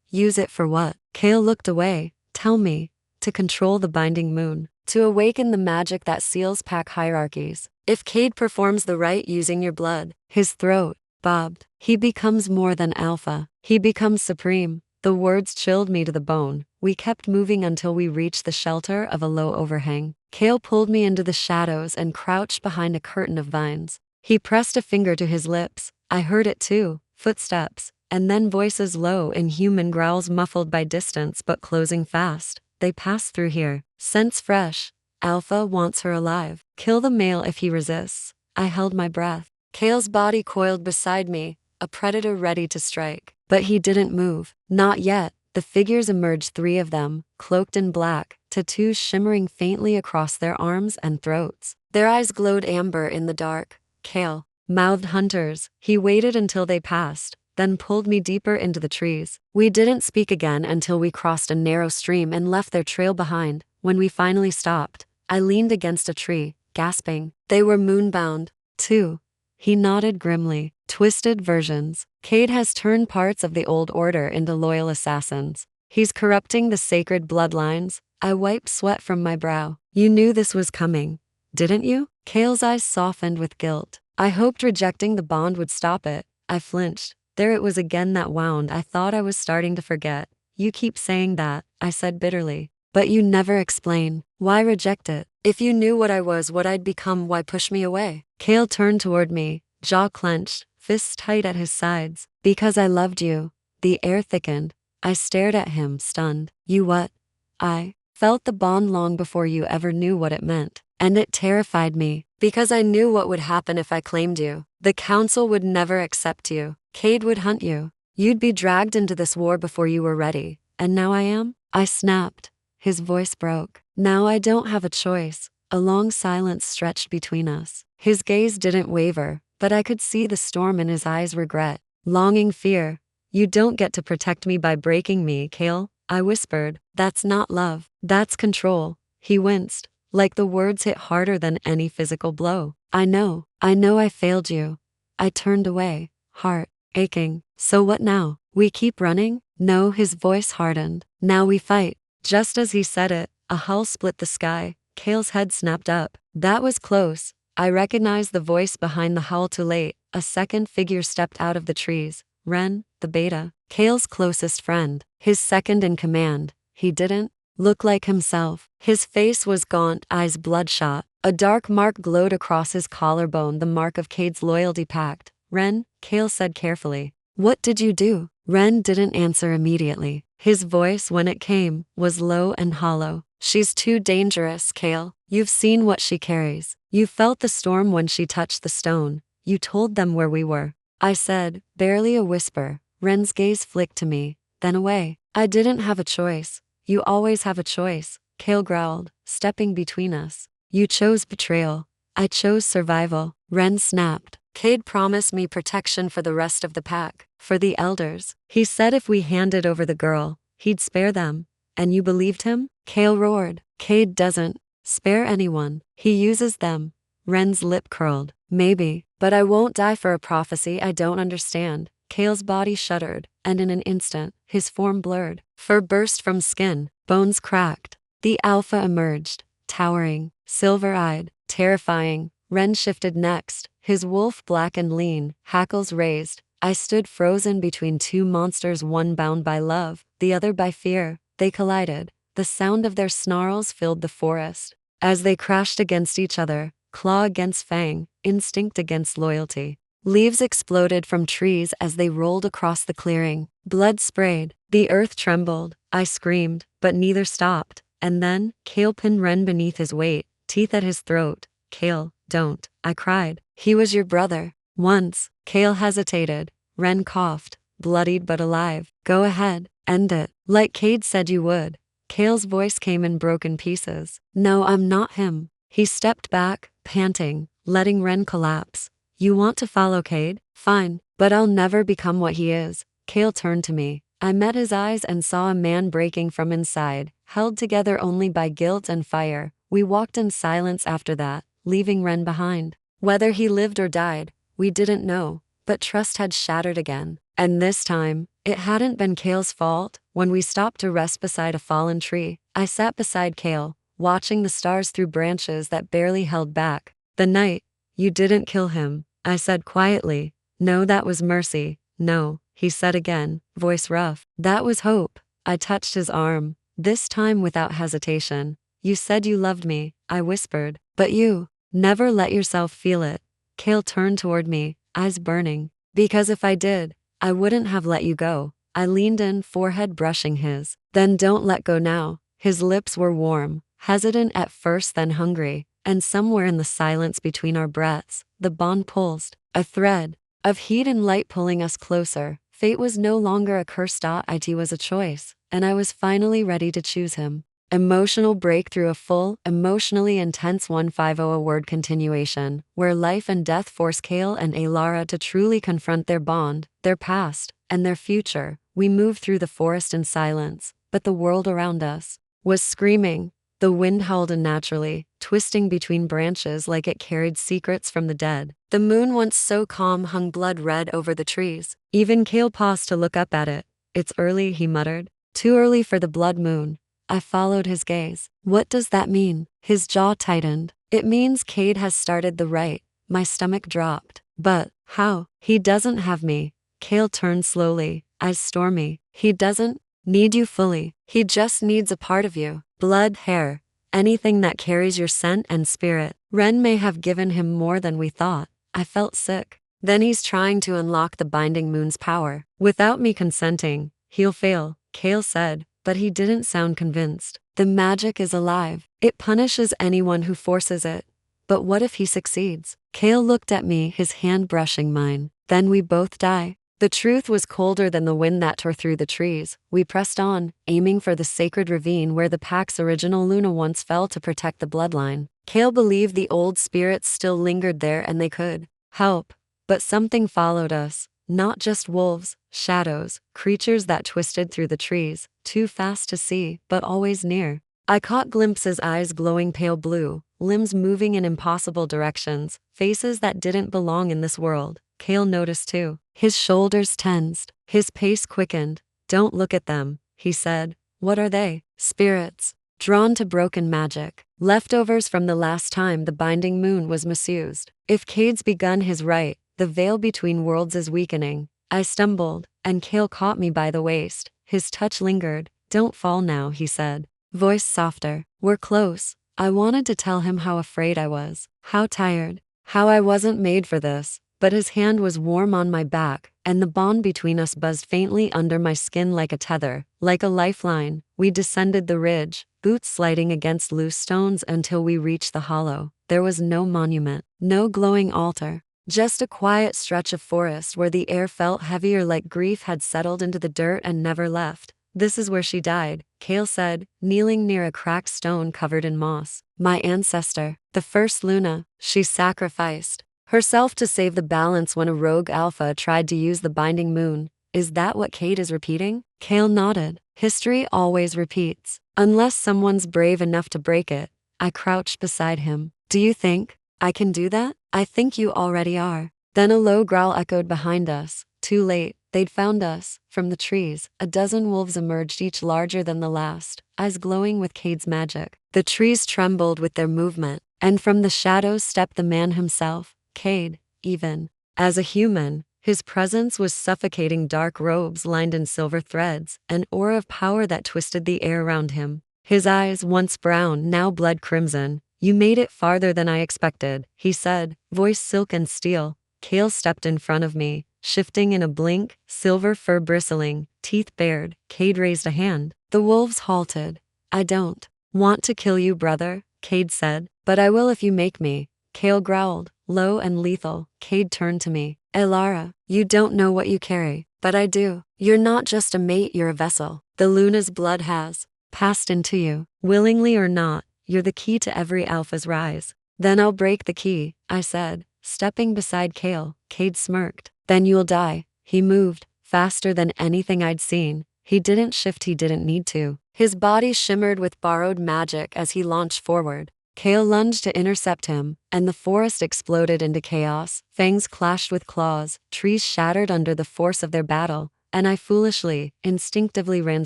Use it for what? Kale looked away. Tell me. To control the binding moon. To awaken the magic that seals pack hierarchies. If Cade performs the rite using your blood, his throat bobbed. He becomes more than alpha. He becomes supreme. The words chilled me to the bone. We kept moving until we reached the shelter of a low overhang. Kale pulled me into the shadows and crouched behind a curtain of vines. He pressed a finger to his lips. I heard it too. Footsteps, and then voices low in human growls muffled by distance but closing fast. They pass through here. Scents fresh. Alpha wants her alive. Kill the male if he resists. I held my breath. Kale's body coiled beside me, a predator ready to strike. But he didn't move. Not yet. The figures emerged, 3 of them, cloaked in black, tattoos shimmering faintly across their arms and throats. Their eyes glowed amber in the dark. Kale mouthed hunters. He waited until they passed, then pulled me deeper into the trees. We didn't speak again until we crossed a narrow stream and left their trail behind. When we finally stopped, I leaned against a tree, gasping. They were moonbound, too. He nodded grimly. Twisted versions. Cade has turned parts of the old order into loyal assassins. He's corrupting the sacred bloodlines. I wiped sweat from my brow. You knew this was coming, didn't you? Kale's eyes softened with guilt. I hoped rejecting the bond would stop it. I flinched. There it was again, that wound I thought I was starting to forget. You keep saying that, I said bitterly. But you never explain. Why reject it? If you knew what I was, what I'd become, why push me away? Kale turned toward me, jaw clenched, fists tight at his sides. Because I loved you. The air thickened. I stared at him, stunned. You what? I felt the bond long before you ever knew what it meant. And it terrified me, because I knew what would happen if I claimed you. The council would never accept you. Cade would hunt you. You'd be dragged into this war before you were ready. And now I am? I snapped. His voice broke. Now I don't have a choice. A long silence stretched between us. His gaze didn't waver, but I could see the storm in his eyes. Regret, longing, fear. You don't get to protect me by breaking me, Kale, I whispered. That's not love. That's control. He winced, like the words hit harder than any physical blow. I know I failed you. I turned away, heart aching. So what now? We keep running? No, his voice hardened. Now we fight. Just as he said it, a howl split the sky. Kale's head snapped up. That was close. I recognized the voice behind the howl too late. A second figure stepped out of the trees. Ren, the beta. Kale's closest friend. His second in command. He didn't look like himself. His face was gaunt, eyes bloodshot. A dark mark glowed across his collarbone, the mark of Cade's loyalty pact. Ren, Kale said carefully. What did you do? Ren didn't answer immediately. His voice, when it came, was low and hollow. She's too dangerous, Kale. You've seen what she carries. You felt the storm when she touched the stone. You told them where we were. I said, barely a whisper. Ren's gaze flicked to me, then away. I didn't have a choice. You always have a choice, Kale growled, stepping between us. You chose betrayal. I chose survival. Ren snapped. Cade promised me protection for the rest of the pack, for the elders. He said if we handed over the girl, he'd spare them. And you believed him? Kale roared. Cade doesn't spare anyone. He uses them. Ren's lip curled. Maybe, but I won't die for a prophecy I don't understand. Kale's body shuddered, and in an instant, his form blurred. Fur burst from skin, bones cracked. The alpha emerged, towering, silver-eyed, terrifying. Ren shifted next, his wolf black and lean, hackles raised. I stood frozen between two monsters, one bound by love, the other by fear. They collided. The sound of their snarls filled the forest. As they crashed against each other, claw against fang, instinct against loyalty. Leaves exploded from trees as they rolled across the clearing. Blood sprayed. The earth trembled. I screamed, but neither stopped. And then, Kale pinned Ren beneath his weight, teeth at his throat. Kale, don't, I cried. He was your brother. Once. Kale hesitated. Ren coughed, bloodied but alive. Go ahead, end it, like Cade said you would. Kale's voice came in broken pieces. No, I'm not him. He stepped back, panting, letting Ren collapse. You want to follow Cade? Fine, but I'll never become what he is. Kale turned to me. I met his eyes and saw a man breaking from inside, held together only by guilt and fire. We walked in silence after that, leaving Ren behind. Whether he lived or died, we didn't know, but trust had shattered again. And this time, it hadn't been Kale's fault. When we stopped to rest beside a fallen tree, I sat beside Kale, watching the stars through branches that barely held back. The night, you didn't kill him, I said quietly. No, that was mercy. No, he said again, voice rough. That was hope. I touched his arm, this time without hesitation. You said you loved me, I whispered, but you never let yourself feel it. Kale turned toward me, eyes burning. Because if I did, I wouldn't have let you go. I leaned in, forehead brushing his. Then don't let go now. His lips were warm, hesitant at first, then hungry. And somewhere in the silence between our breaths, the bond pulsed, a thread of heat and light pulling us closer. Fate was no longer a curse. It was a choice, and I was finally ready to choose him. Emotional breakthrough, a full, emotionally intense 150 word continuation, where life and death force Kale and Alara to truly confront their bond, their past, and their future. We moved through the forest in silence, but the world around us was screaming. The wind howled unnaturally, twisting between branches like it carried secrets from the dead. The moon, once so calm, hung blood red over the trees. Even Kale paused to look up at it. It's early, he muttered. Too early for the blood moon. I followed his gaze. What does that mean? His jaw tightened. It means Cade has started the rite. My stomach dropped. But how? He doesn't have me. Kale turned slowly, eyes stormy. He doesn't need you fully. He just needs a part of you. Blood, hair, anything that carries your scent and spirit. Ren may have given him more than we thought. I felt sick. Then he's trying to unlock the binding moon's power. Without me consenting, he'll fail, Kale said, but he didn't sound convinced. The magic is alive. It punishes anyone who forces it. But what if he succeeds? Kale looked at me, his hand brushing mine. Then we both die. The truth was colder than the wind that tore through the trees. We pressed on, aiming for the sacred ravine where the pack's original Luna once fell to protect the bloodline. Kale believed the old spirits still lingered there and they could help. But something followed us. Not just wolves, shadows, creatures that twisted through the trees, too fast to see, but always near. I caught glimpses, eyes glowing pale blue, limbs moving in impossible directions, faces that didn't belong in this world. Kale noticed too. His shoulders tensed, his pace quickened. Don't look at them, he said. What are they? Spirits. drawn to broken magic, leftovers from the last time the binding moon was misused. If Cade's begun his rite, the veil between worlds is weakening. I stumbled, and Cale caught me by the waist. His touch lingered. Don't fall now, he said, voice softer. We're close. I wanted to tell him how afraid I was, how tired, how I wasn't made for this, but his hand was warm on my back, and the bond between us buzzed faintly under my skin like a tether, like a lifeline. We descended the ridge, boots sliding against loose stones until we reached the hollow. There was no monument, no glowing altar, just a quiet stretch of forest where the air felt heavier, like grief had settled into the dirt and never left. This is where she died, Cale said, kneeling near a cracked stone covered in moss. My ancestor, the first Luna, she sacrificed herself to save the balance when a rogue alpha tried to use the binding moon. Is that what Cade is repeating? Cale nodded. History always repeats, unless someone's brave enough to break it. I crouched beside him. Do you think I can do that? I think you already are. Then a low growl echoed behind us. Too late. They'd found us. From the trees, a dozen wolves emerged, each larger than the last, eyes glowing with Cade's magic. The trees trembled with their movement, and from the shadows stepped the man himself, Cade. Even as a human, his presence was suffocating. Dark robes lined in silver threads, an aura of power that twisted the air around him. His eyes, once brown, now blood crimson. You made it farther than I expected, he said, voice silk and steel. Cale stepped in front of me, shifting in a blink, silver fur bristling, teeth bared. Cade raised a hand. The wolves halted. I don't want to kill you, brother, Cade said, but I will if you make me. Cale growled, low and lethal. Cade turned to me. Elara, you don't know what you carry, but I do. You're not just a mate, you're a vessel. The Luna's blood has passed into you. Willingly or not, you're the key to every alpha's rise. Then I'll break the key, I said, stepping beside Cale. Cade smirked. Then you'll die. He moved, faster than anything I'd seen. He didn't shift, he didn't need to. His body shimmered with borrowed magic as he launched forward. Cale lunged to intercept him, and the forest exploded into chaos. Fangs clashed with claws, trees shattered under the force of their battle, and I foolishly, instinctively ran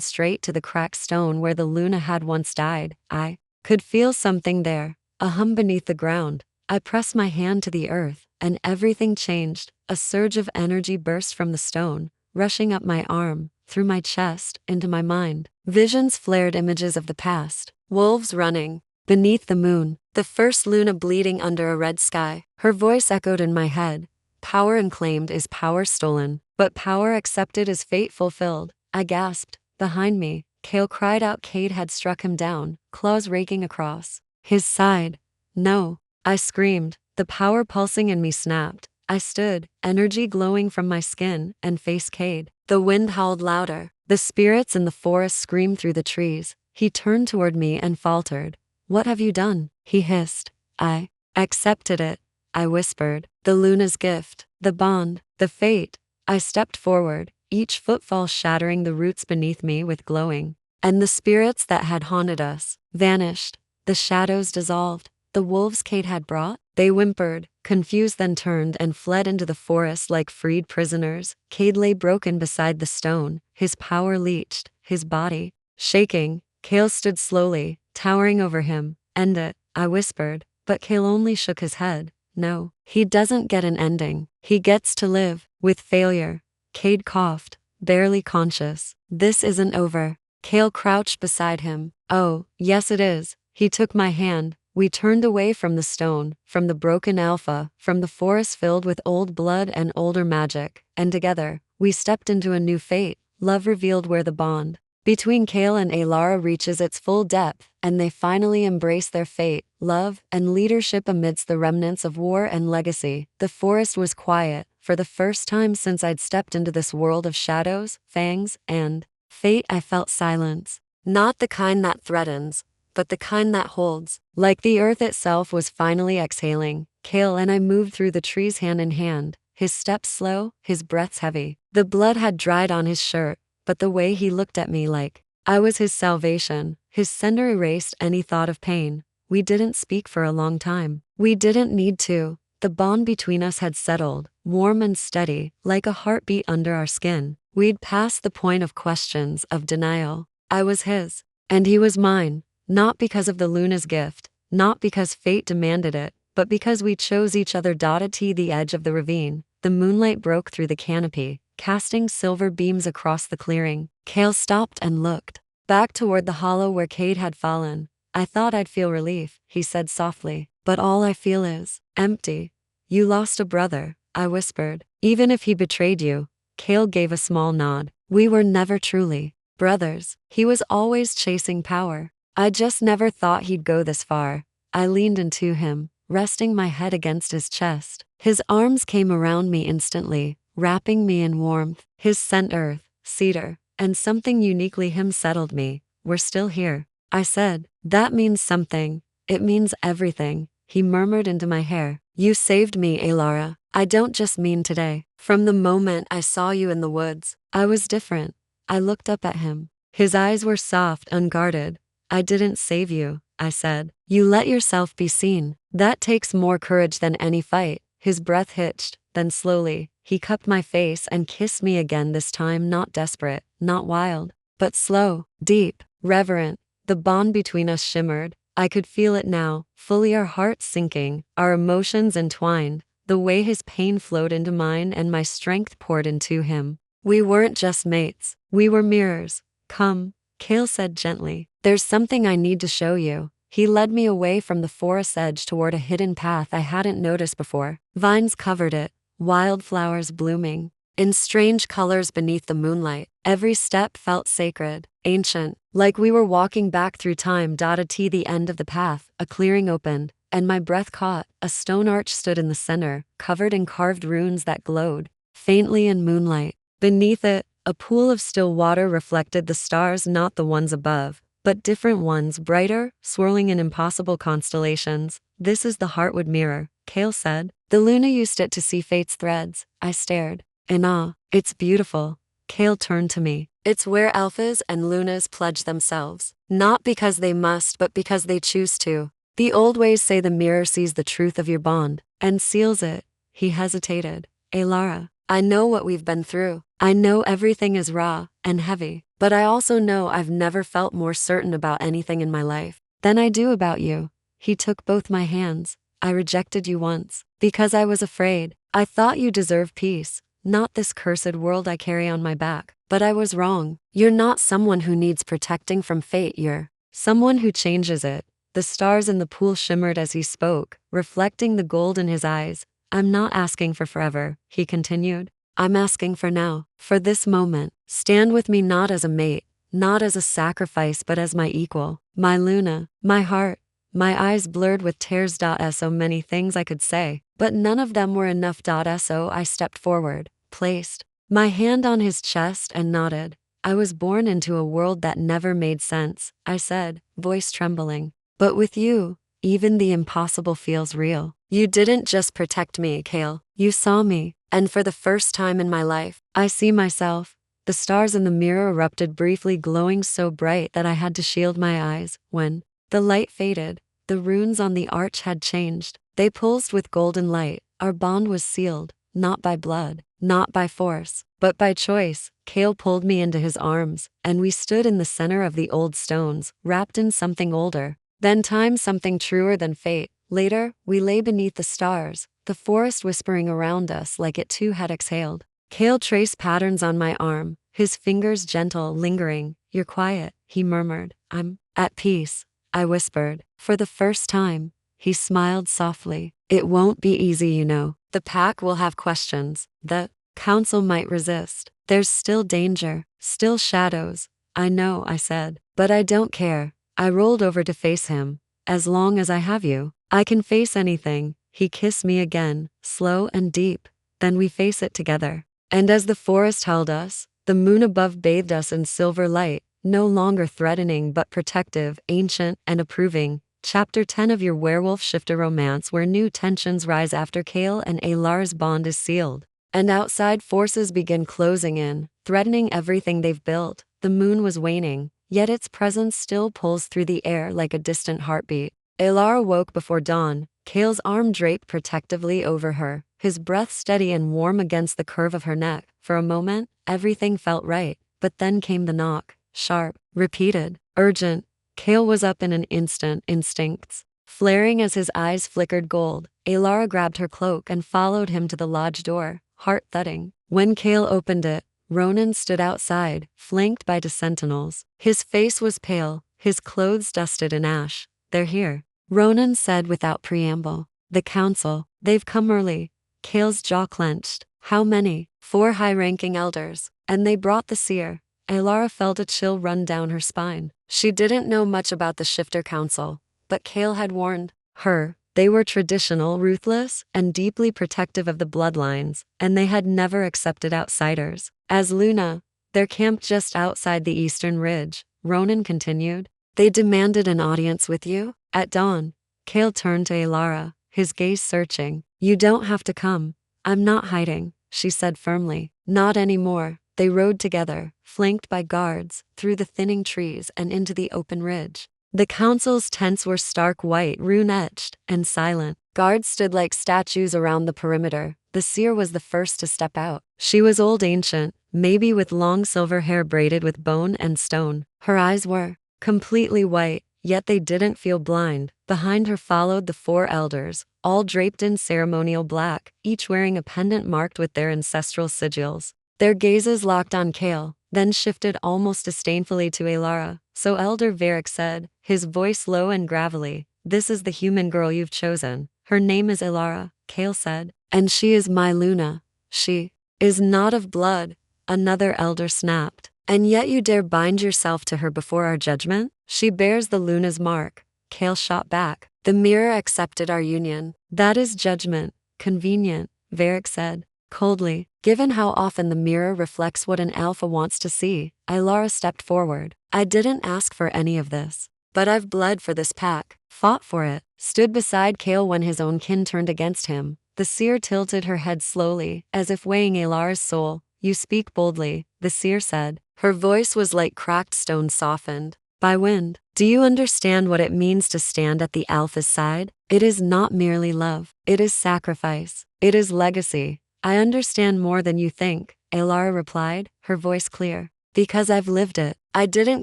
straight to the cracked stone where the Luna had once died. I could feel something there, a hum beneath the ground. I pressed my hand to the earth, and everything changed. A surge of energy burst from the stone, rushing up my arm, through my chest, into my mind. Visions flared, images of the past. Wolves running beneath the moon, the first Luna bleeding under a red sky. Her voice echoed in my head. Power unclaimed is power stolen, but power accepted is fate fulfilled. I gasped. Behind me, Cale cried out. Cade had struck him down, claws raking across his side. No, I screamed. The power pulsing in me snapped. I stood, energy glowing from my skin, and faced Cade. The wind howled louder. The spirits in the forest screamed through the trees. He turned toward me and faltered. What have you done? He hissed. I accepted it, I whispered. The Luna's gift, the bond, the fate. I stepped forward, each footfall shattering the roots beneath me with glowing. And the spirits that had haunted us vanished. The shadows dissolved. The wolves Cade had brought, they whimpered, confused, then turned and fled into the forest like freed prisoners. Cade lay broken beside the stone, his power leached, his body shaking. Cale stood slowly, towering over him. End it, I whispered, but Cale only shook his head. No, he doesn't get an ending. He gets to live with failure. Cade coughed, barely conscious. This isn't over. Cale crouched beside him. Oh, yes it is. He took my hand. We turned away from the stone, from the broken alpha, from the forest filled with old blood and older magic, and together, we stepped into a new fate. Love revealed where the bond between Cale and Elara reaches its full depth, and they finally embrace their fate, love, and leadership amidst the remnants of war and legacy. The forest was quiet, for the first time since I'd stepped into this world of shadows, fangs, and fate. I felt silence. Not the kind that threatens, but the kind that holds. Like the earth itself was finally exhaling. Cale and I moved through the trees hand in hand, his steps slow, his breaths heavy. The blood had dried on his shirt, but the way he looked at me like I was his salvation, his center erased any thought of pain. We didn't speak for a long time. We didn't need to. The bond between us had settled, warm and steady, like a heartbeat under our skin. We'd passed the point of questions, of denial. I was his, and he was mine. Not because of the Luna's gift, not because fate demanded it, but because we chose each other. T the edge of the ravine, the moonlight broke through the canopy, casting silver beams across the clearing. Kale stopped and looked back toward the hollow where Cade had fallen. I thought I'd feel relief, he said softly, but all I feel is empty. You lost a brother, I whispered. Even if he betrayed you. Cale gave a small nod. We were never truly brothers. He was always chasing power. I just never thought he'd go this far. I leaned into him, resting my head against his chest. His arms came around me instantly, wrapping me in warmth. His scent, earth, cedar, and something uniquely him settled me. We're still here, I said. That means something. It means everything, he murmured into my hair. You saved me, Alara. I don't just mean today. From the moment I saw you in the woods, I was different. I looked up at him. His eyes were soft, unguarded. I didn't save you, I said. You let yourself be seen. That takes more courage than any fight. His breath hitched, then slowly, he cupped my face and kissed me again, this time not desperate, not wild, but slow, deep, reverent. The bond between us shimmered. I could feel it now, fully, our hearts sinking, our emotions entwined, the way his pain flowed into mine and my strength poured into him. We weren't just mates, we were mirrors. Come, Cale said gently. There's something I need to show you. He led me away from the forest's edge toward a hidden path I hadn't noticed before. Vines covered it, wildflowers blooming in strange colors beneath the moonlight. Every step felt sacred, ancient, like we were walking back through time. At the end of the path, a clearing opened, and my breath caught. A stone arch stood in the center, covered in carved runes that glowed faintly in moonlight. Beneath it, a pool of still water reflected the stars, not the ones above, but different ones, brighter, swirling in impossible constellations. This is the Heartwood Mirror, Cale said. The Luna used it to see fate's threads. I stared in awe. It's beautiful. Cale turned to me. It's where alphas and lunas pledge themselves, not because they must, but because they choose to. The old ways say the mirror sees the truth of your bond and seals it. He hesitated. Alara, I know what we've been through. I know everything is raw and heavy, but I also know I've never felt more certain about anything in my life than I do about you. He took both my hands. I rejected you once because I was afraid. I thought you deserved peace, not this cursed world I carry on my back. But I was wrong. You're not someone who needs protecting from fate. You're someone who changes it. The stars in the pool shimmered as he spoke, reflecting the gold in his eyes. I'm not asking for forever, he continued. I'm asking for now, for this moment. Stand with me, not as a mate, not as a sacrifice, but as my equal, my Luna, my heart. My eyes blurred with tears. So many things I could say, but none of them were enough. So I stepped forward, placed my hand on his chest and nodded. I was born into a world that never made sense, I said, voice trembling. But with you, even the impossible feels real. You didn't just protect me, Cale. You saw me, and for the first time in my life, I see myself. The stars in the mirror erupted briefly, glowing so bright that I had to shield my eyes. When the light faded, the runes on the arch had changed. They pulsed with golden light. Our bond was sealed, not by blood, not by force, but by choice. Cale pulled me into his arms, and we stood in the center of the old stones, wrapped in something older than time, something truer than fate. Later, we lay beneath the stars, the forest whispering around us like it too had exhaled. Cale traced patterns on my arm, his fingers gentle, lingering. You're quiet, he murmured. I'm at peace, I whispered. For the first time, he smiled softly. It won't be easy, you know. The pack will have questions. The council might resist. There's still danger, still shadows. I know, I said, but I don't care. I rolled over to face him. As long as I have you, I can face anything. He kissed me again, slow and deep. Then we face it together. And as the forest held us, the moon above bathed us in silver light, no longer threatening but protective, ancient, and approving. Chapter 10 of your Werewolf Shifter romance, where new tensions rise after Cale and Alara's bond is sealed, and outside forces begin closing in, threatening everything they've built. The moon was waning, yet its presence still pulls through the air like a distant heartbeat. Alara woke before dawn, Cale's arm draped protectively over her, his breath steady and warm against the curve of her neck. For a moment, everything felt right, but then came the knock, sharp, repeated, urgent. Kale was up in an instant, instincts flaring as his eyes flickered gold. Alara grabbed her cloak and followed him to the lodge door, heart thudding. When Kale opened it, Ronan stood outside, flanked by the sentinels. His face was pale, his clothes dusted in ash. "They're here," Ronan said without preamble. "The council, they've come early." Kale's jaw clenched. "How many?" "4 high-ranking elders. And they brought the seer." Alara felt a chill run down her spine. She didn't know much about the Shifter Council, but Kale had warned her. They were traditional, ruthless, and deeply protective of the bloodlines, and they had never accepted outsiders. As Luna, they're camped just outside the eastern ridge, Ronan continued. "They demanded an audience with you?" At dawn, Kale turned to Alara, his gaze searching. "You don't have to come. I'm not hiding," she said firmly. "Not anymore." They rode together, flanked by guards, through the thinning trees and into the open ridge. The council's tents were stark white, rune-etched, and silent. Guards stood like statues around the perimeter. The seer was the first to step out. She was old, ancient, maybe with long silver hair braided with bone and stone. Her eyes were completely white, yet they didn't feel blind. Behind her followed the 4 elders, all draped in ceremonial black, each wearing a pendant marked with their ancestral sigils. Their gazes locked on Kale, then shifted almost disdainfully to Alara. "So Elder Varric said, his voice low and gravelly, this is the human girl you've chosen. Her name is Alara," Kale said. "And she is my Luna." "She is not of blood," another elder snapped. "And yet you dare bind yourself to her before our judgment?" "She bears the Luna's mark," Kale shot back. "The mirror accepted our union." "That is judgment." "Convenient," Varric said coldly, "given how often the mirror reflects what an alpha wants to see." Alara stepped forward. "I didn't ask for any of this. But I've bled for this pack, fought for it." Stood beside Kale when his own kin turned against him. The seer tilted her head slowly, as if weighing Alara's soul. "You speak boldly," the seer said. Her voice was like cracked stone softened by wind. "Do you understand what it means to stand at the alpha's side? It is not merely love. It is sacrifice. It is legacy." "I understand more than you think," Alara replied, her voice clear. "Because I've lived it. I didn't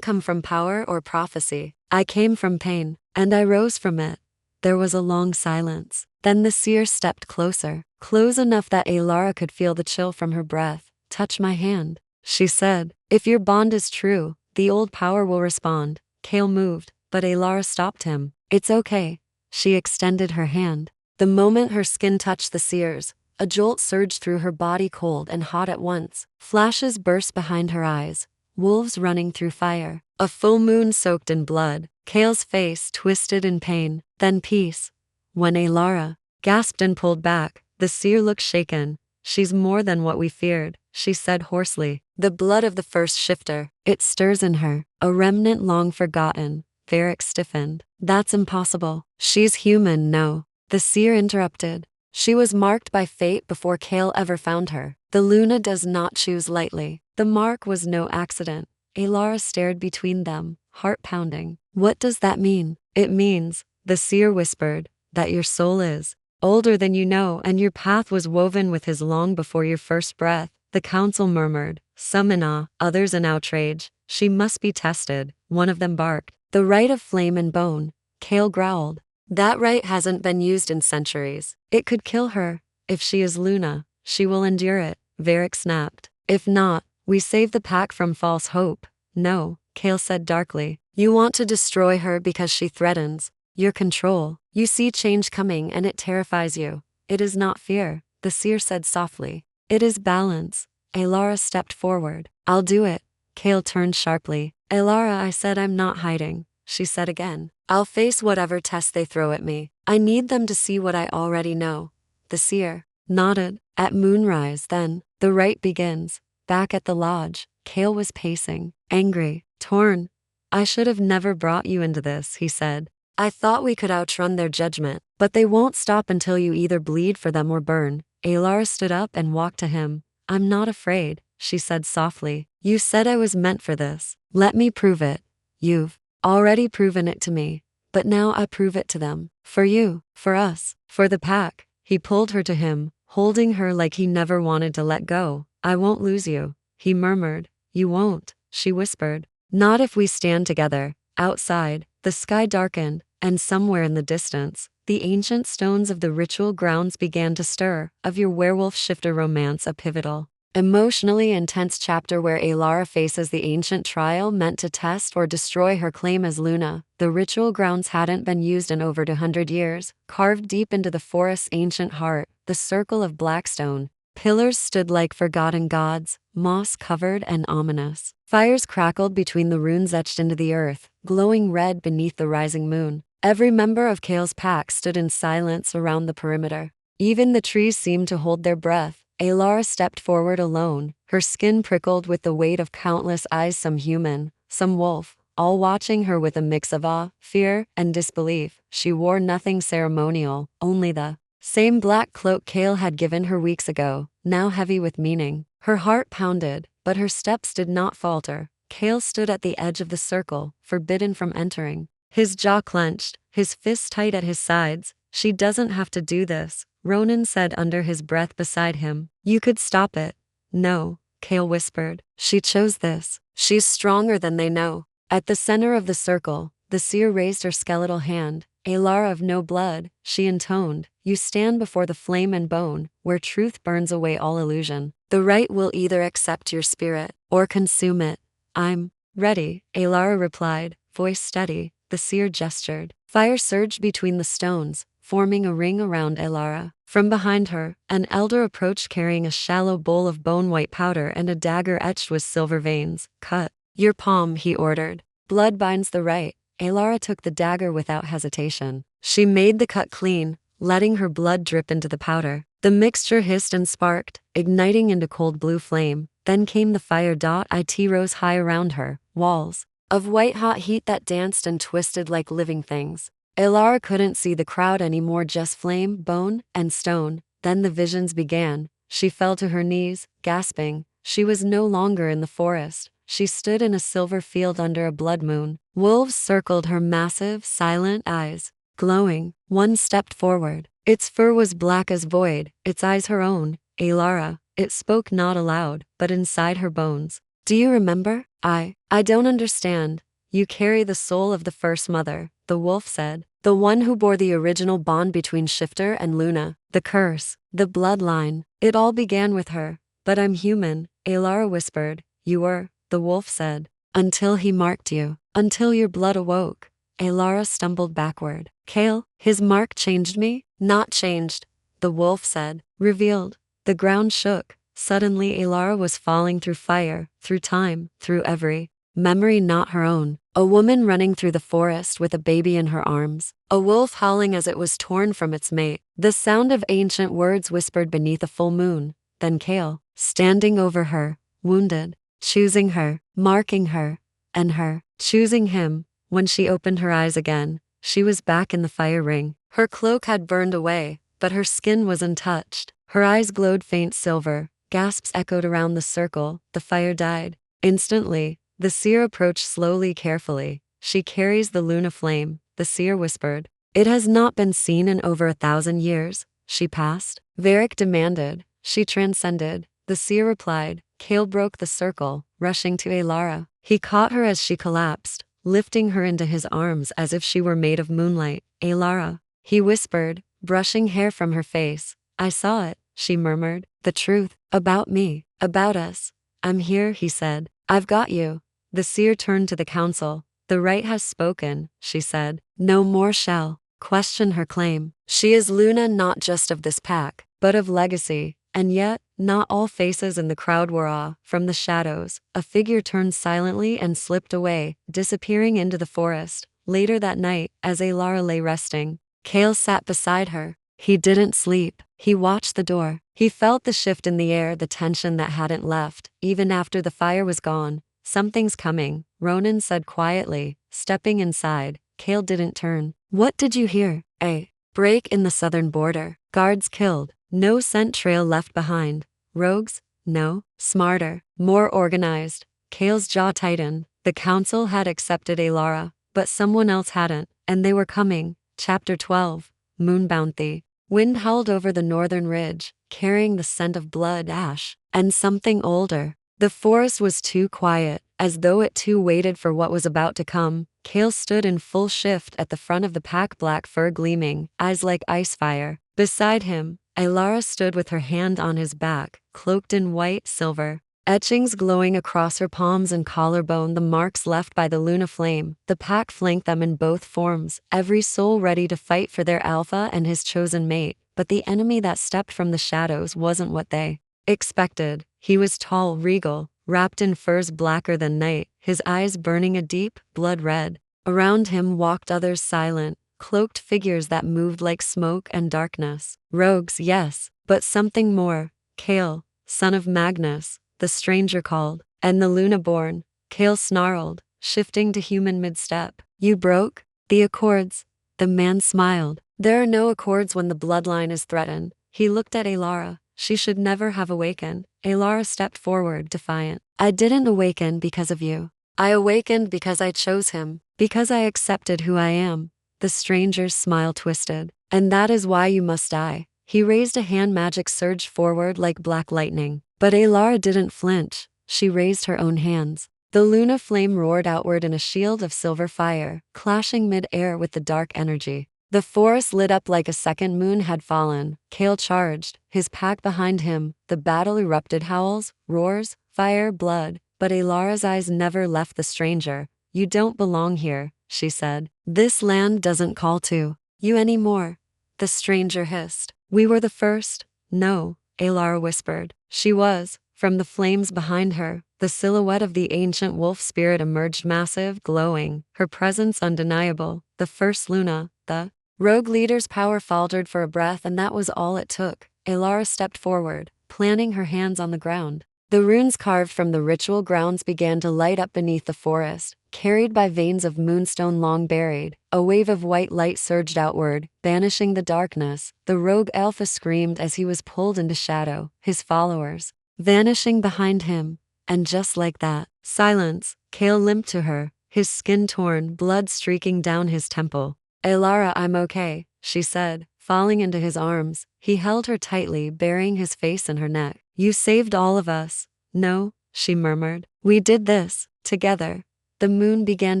come from power or prophecy. I came from pain, and I rose from it." There was a long silence. Then the seer stepped closer, close enough that Alara could feel the chill from her breath. "Touch my hand," she said. "If your bond is true, the old power will respond." Kale moved, but Alara stopped him. "It's okay." She extended her hand. The moment her skin touched the seer's, a jolt surged through her body, cold and hot at once. Flashes burst behind her eyes, wolves running through fire. A full moon soaked in blood. Kale's face twisted in pain, then peace. When Alara gasped and pulled back, the seer looked shaken. "She's more than what we feared," she said hoarsely. "The blood of the first shifter. It stirs in her, a remnant long forgotten." Varric stiffened. "That's impossible. She's human, no." The seer interrupted. "She was marked by fate before Kale ever found her. The Luna does not choose lightly." The mark was no accident. Alara stared between them, heart pounding. "What does that mean?" "It means," the seer whispered, "that your soul is older than you know, and your path was woven with his long before your first breath." The council murmured, some in awe, others in outrage. "She must be tested," one of them barked. "The right of flame and bone," Kale growled. "That right hasn't been used in centuries. It could kill her. If she is Luna, she will endure it," Varric snapped. "If not, we save the pack from false hope." "No," Kale said darkly. "You want to destroy her because she threatens your control. You see change coming and it terrifies you." "It is not fear," the seer said softly. "It is balance." Alara stepped forward. "I'll do it." Kale turned sharply. "Alara, I said I'm not hiding," she said again. "I'll face whatever tests they throw at me. I need them to see what I already know." The seer nodded. "At moonrise, then, the rite begins." Back at the lodge, Kale was pacing, angry, torn. "I should have never brought you into this," he said. "I thought we could outrun their judgment, but they won't stop until you either bleed for them or burn." Alara stood up and walked to him. "I'm not afraid," she said softly. "You said I was meant for this. Let me prove it." "You've already proven it to me, but now I prove it to them. For you, for us, for the pack." He pulled her to him, holding her like he never wanted to let go. "I won't lose you," he murmured. "You won't," she whispered. "Not if we stand together." Outside, the sky darkened, and somewhere in the distance, the ancient stones of the ritual grounds began to stir. Of your werewolf shifter romance, a pivotal, emotionally intense chapter where Alara faces the ancient trial meant to test or destroy her claim as Luna. The ritual grounds hadn't been used in over 200 years. Carved deep into the forest's ancient heart, the circle of black stone pillars stood like forgotten gods, moss-covered and ominous. Fires crackled between the runes etched into the earth, glowing red beneath the rising moon. Every member of Kale's pack stood in silence around the perimeter. Even the trees seemed to hold their breath. Alara stepped forward alone, her skin prickled with the weight of countless eyes, some human, some wolf, all watching her with a mix of awe, fear, and disbelief. She wore nothing ceremonial, only the same black cloak Kale had given her weeks ago, now heavy with meaning. Her heart pounded, but her steps did not falter. Kale stood at the edge of the circle, forbidden from entering. His jaw clenched, his fists tight at his sides. She doesn't have to do this, Ronan said under his breath beside him. You could stop it. No, Kale whispered. She chose this. She's stronger than they know. At the center of the circle, the seer raised her skeletal hand. Alara of no blood, she intoned. You stand before the flame and bone, where truth burns away all illusion. The right will either accept your spirit, or consume it. I'm ready, Alara replied, voice steady. The seer gestured. Fire surged between the stones, forming a ring around Alara. From behind her, an elder approached carrying a shallow bowl of bone-white powder and a dagger etched with silver veins. Cut your palm, he ordered. Blood binds the right. Alara took the dagger without hesitation. She made the cut clean, letting her blood drip into the powder. The mixture hissed and sparked, igniting into cold blue flame. Then came the fire. It rose high around her, walls of white-hot heat that danced and twisted like living things. Alara couldn't see the crowd anymore, just flame, bone, and stone. Then the visions began. She fell to her knees, gasping. She was no longer in the forest. She stood in a silver field under a blood moon. Wolves circled her massive, silent eyes, glowing. One stepped forward. Its fur was black as void, its eyes her own. Alara, it spoke not aloud, but inside her bones. Do you remember? I don't understand. You carry the soul of the first mother, the wolf said. The one who bore the original bond between Shifter and Luna. The curse, the bloodline. It all began with her. But I'm human, Alara whispered. You were, the wolf said. Until he marked you. Until your blood awoke. Alara stumbled backward. Kale, his mark changed me? Not changed, the wolf said. Revealed. The ground shook. Suddenly Alara was falling through fire, through time, through every memory not her own. A woman running through the forest with a baby in her arms. A wolf howling as it was torn from its mate. The sound of ancient words whispered beneath a full moon. Then Kale, standing over her, wounded, choosing her, marking her, and her, choosing him. When she opened her eyes again, she was back in the fire ring. Her cloak had burned away, but her skin was untouched. Her eyes glowed faint silver. Gasps echoed around the circle. The fire died. Instantly, the seer approached slowly, carefully. She carries the Luna flame, the seer whispered. It has not been seen in over 1,000 years. She passed? Varric demanded. She transcended. The seer replied. Kale broke the circle, rushing to Alara. He caught her as she collapsed, lifting her into his arms as if she were made of moonlight. Alara, he whispered, brushing hair from her face. I saw it, she murmured. The truth, about me, about us. I'm here, he said. I've got you. The seer turned to the council. The right has spoken, she said. No more shall question her claim. She is Luna, not just of this pack, but of legacy. And yet, not all faces in the crowd were awe. From the shadows, a figure turned silently and slipped away, disappearing into the forest. Later that night, as Alara lay resting, Kale sat beside her. He didn't sleep. He watched the door. He felt the shift in the air, the tension that hadn't left. Even after the fire was gone. Something's coming, Ronan said quietly, stepping inside. Kale didn't turn. What did you hear? A break in the southern border. Guards killed. No scent trail left behind. Rogues? No. Smarter. More organized. Kale's jaw tightened. The council had accepted Alara, but someone else hadn't, and they were coming. Chapter 12. Moonbounty. Wind howled over the northern ridge, carrying the scent of blood, ash, and something older. The forest was too quiet, As though it too waited for what was about to come, Kale stood in full shift at the front of the pack, black fur gleaming, eyes like ice fire. Beside him, Alara stood with her hand on his back, cloaked in white silver. Etchings glowing across her palms and collarbone, the marks left by the Luna flame. The pack flanked them in both forms, every soul ready to fight for their alpha and his chosen mate. But the enemy that stepped from the shadows wasn't what they expected. He was tall, regal, wrapped in furs blacker than night, his eyes burning a deep, blood red. Around him walked others, silent, cloaked figures that moved like smoke and darkness. Rogues, yes, but something more. Kale, son of Magnus, the stranger called. And the Luna-born. Kale snarled, shifting to human mid-step. You broke the accords. The man smiled. There are no accords when the bloodline is threatened. He looked at Alara. She should never have awakened. Alara stepped forward, defiant. I didn't awaken because of you. I awakened because I chose him, because I accepted who I am. The stranger's smile twisted. And that is why you must die. He raised a hand, magic surged forward like black lightning. But Alara didn't flinch. She raised her own hands. The Luna flame roared outward in a shield of silver fire, clashing mid-air with the dark energy. The forest lit up like a second moon had fallen. Kale charged, his pack behind him. The battle erupted, howls, roars, fire, blood. But Alara's eyes never left the stranger. You don't belong here, she said. This land doesn't call to you anymore. The stranger hissed. We were the first. No, Alara whispered. She was. From the flames behind her, the silhouette of the ancient wolf spirit emerged, massive, glowing, her presence undeniable. The first Luna, the rogue leader's power faltered for a breath, and that was all it took. Alara stepped forward, planting her hands on the ground. The runes carved from the ritual grounds began to light up beneath the forest, carried by veins of moonstone long buried. A wave of white light surged outward, banishing the darkness. The rogue alpha screamed as he was pulled into shadow, his followers vanishing behind him. And just like that, silence. Kale limped to her, his skin torn, blood streaking down his temple. Alara, I'm okay, she said, falling into his arms. He held her tightly, burying his face in her neck. You saved all of us. No, she murmured. We did this together. The moon began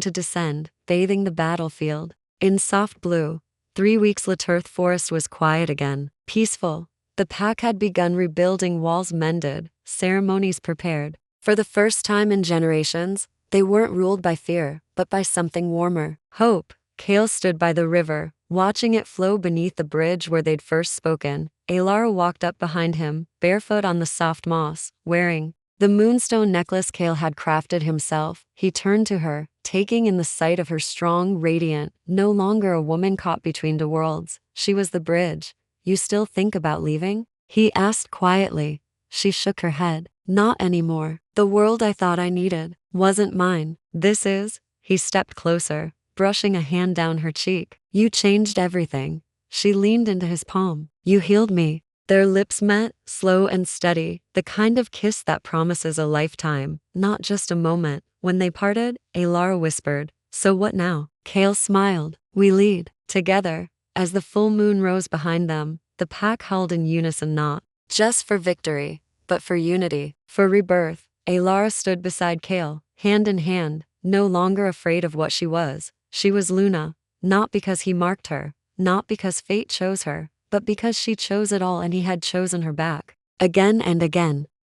to descend, bathing the battlefield in soft blue. 3 weeks later, the forest was quiet again, peaceful. The pack had begun rebuilding, walls mended, ceremonies prepared. For the first time in generations, they weren't ruled by fear, but by something warmer, hope. Kale stood by the river, watching it flow beneath the bridge where they'd first spoken. Alara walked up behind him, barefoot on the soft moss, wearing the moonstone necklace Kale had crafted himself. He turned to her, taking in the sight of her strong, radiant, no longer a woman caught between two worlds. She was the bridge. You still think about leaving? He asked quietly. She shook her head. Not anymore. The world I thought I needed wasn't mine. This is. He stepped closer, brushing a hand down her cheek. You changed everything. She leaned into his palm. You healed me. Their lips met, slow and steady, the kind of kiss that promises a lifetime, not just a moment. When they parted, Alara whispered, so what now? Kale smiled. We lead, together. As the full moon rose behind them, the pack held in unison, not just for victory, but for unity, for rebirth. Alara stood beside Kale, hand in hand, no longer afraid of what she was. She was Luna, not because he marked her, not because fate chose her, but because she chose it all and he had chosen her back. Again and again.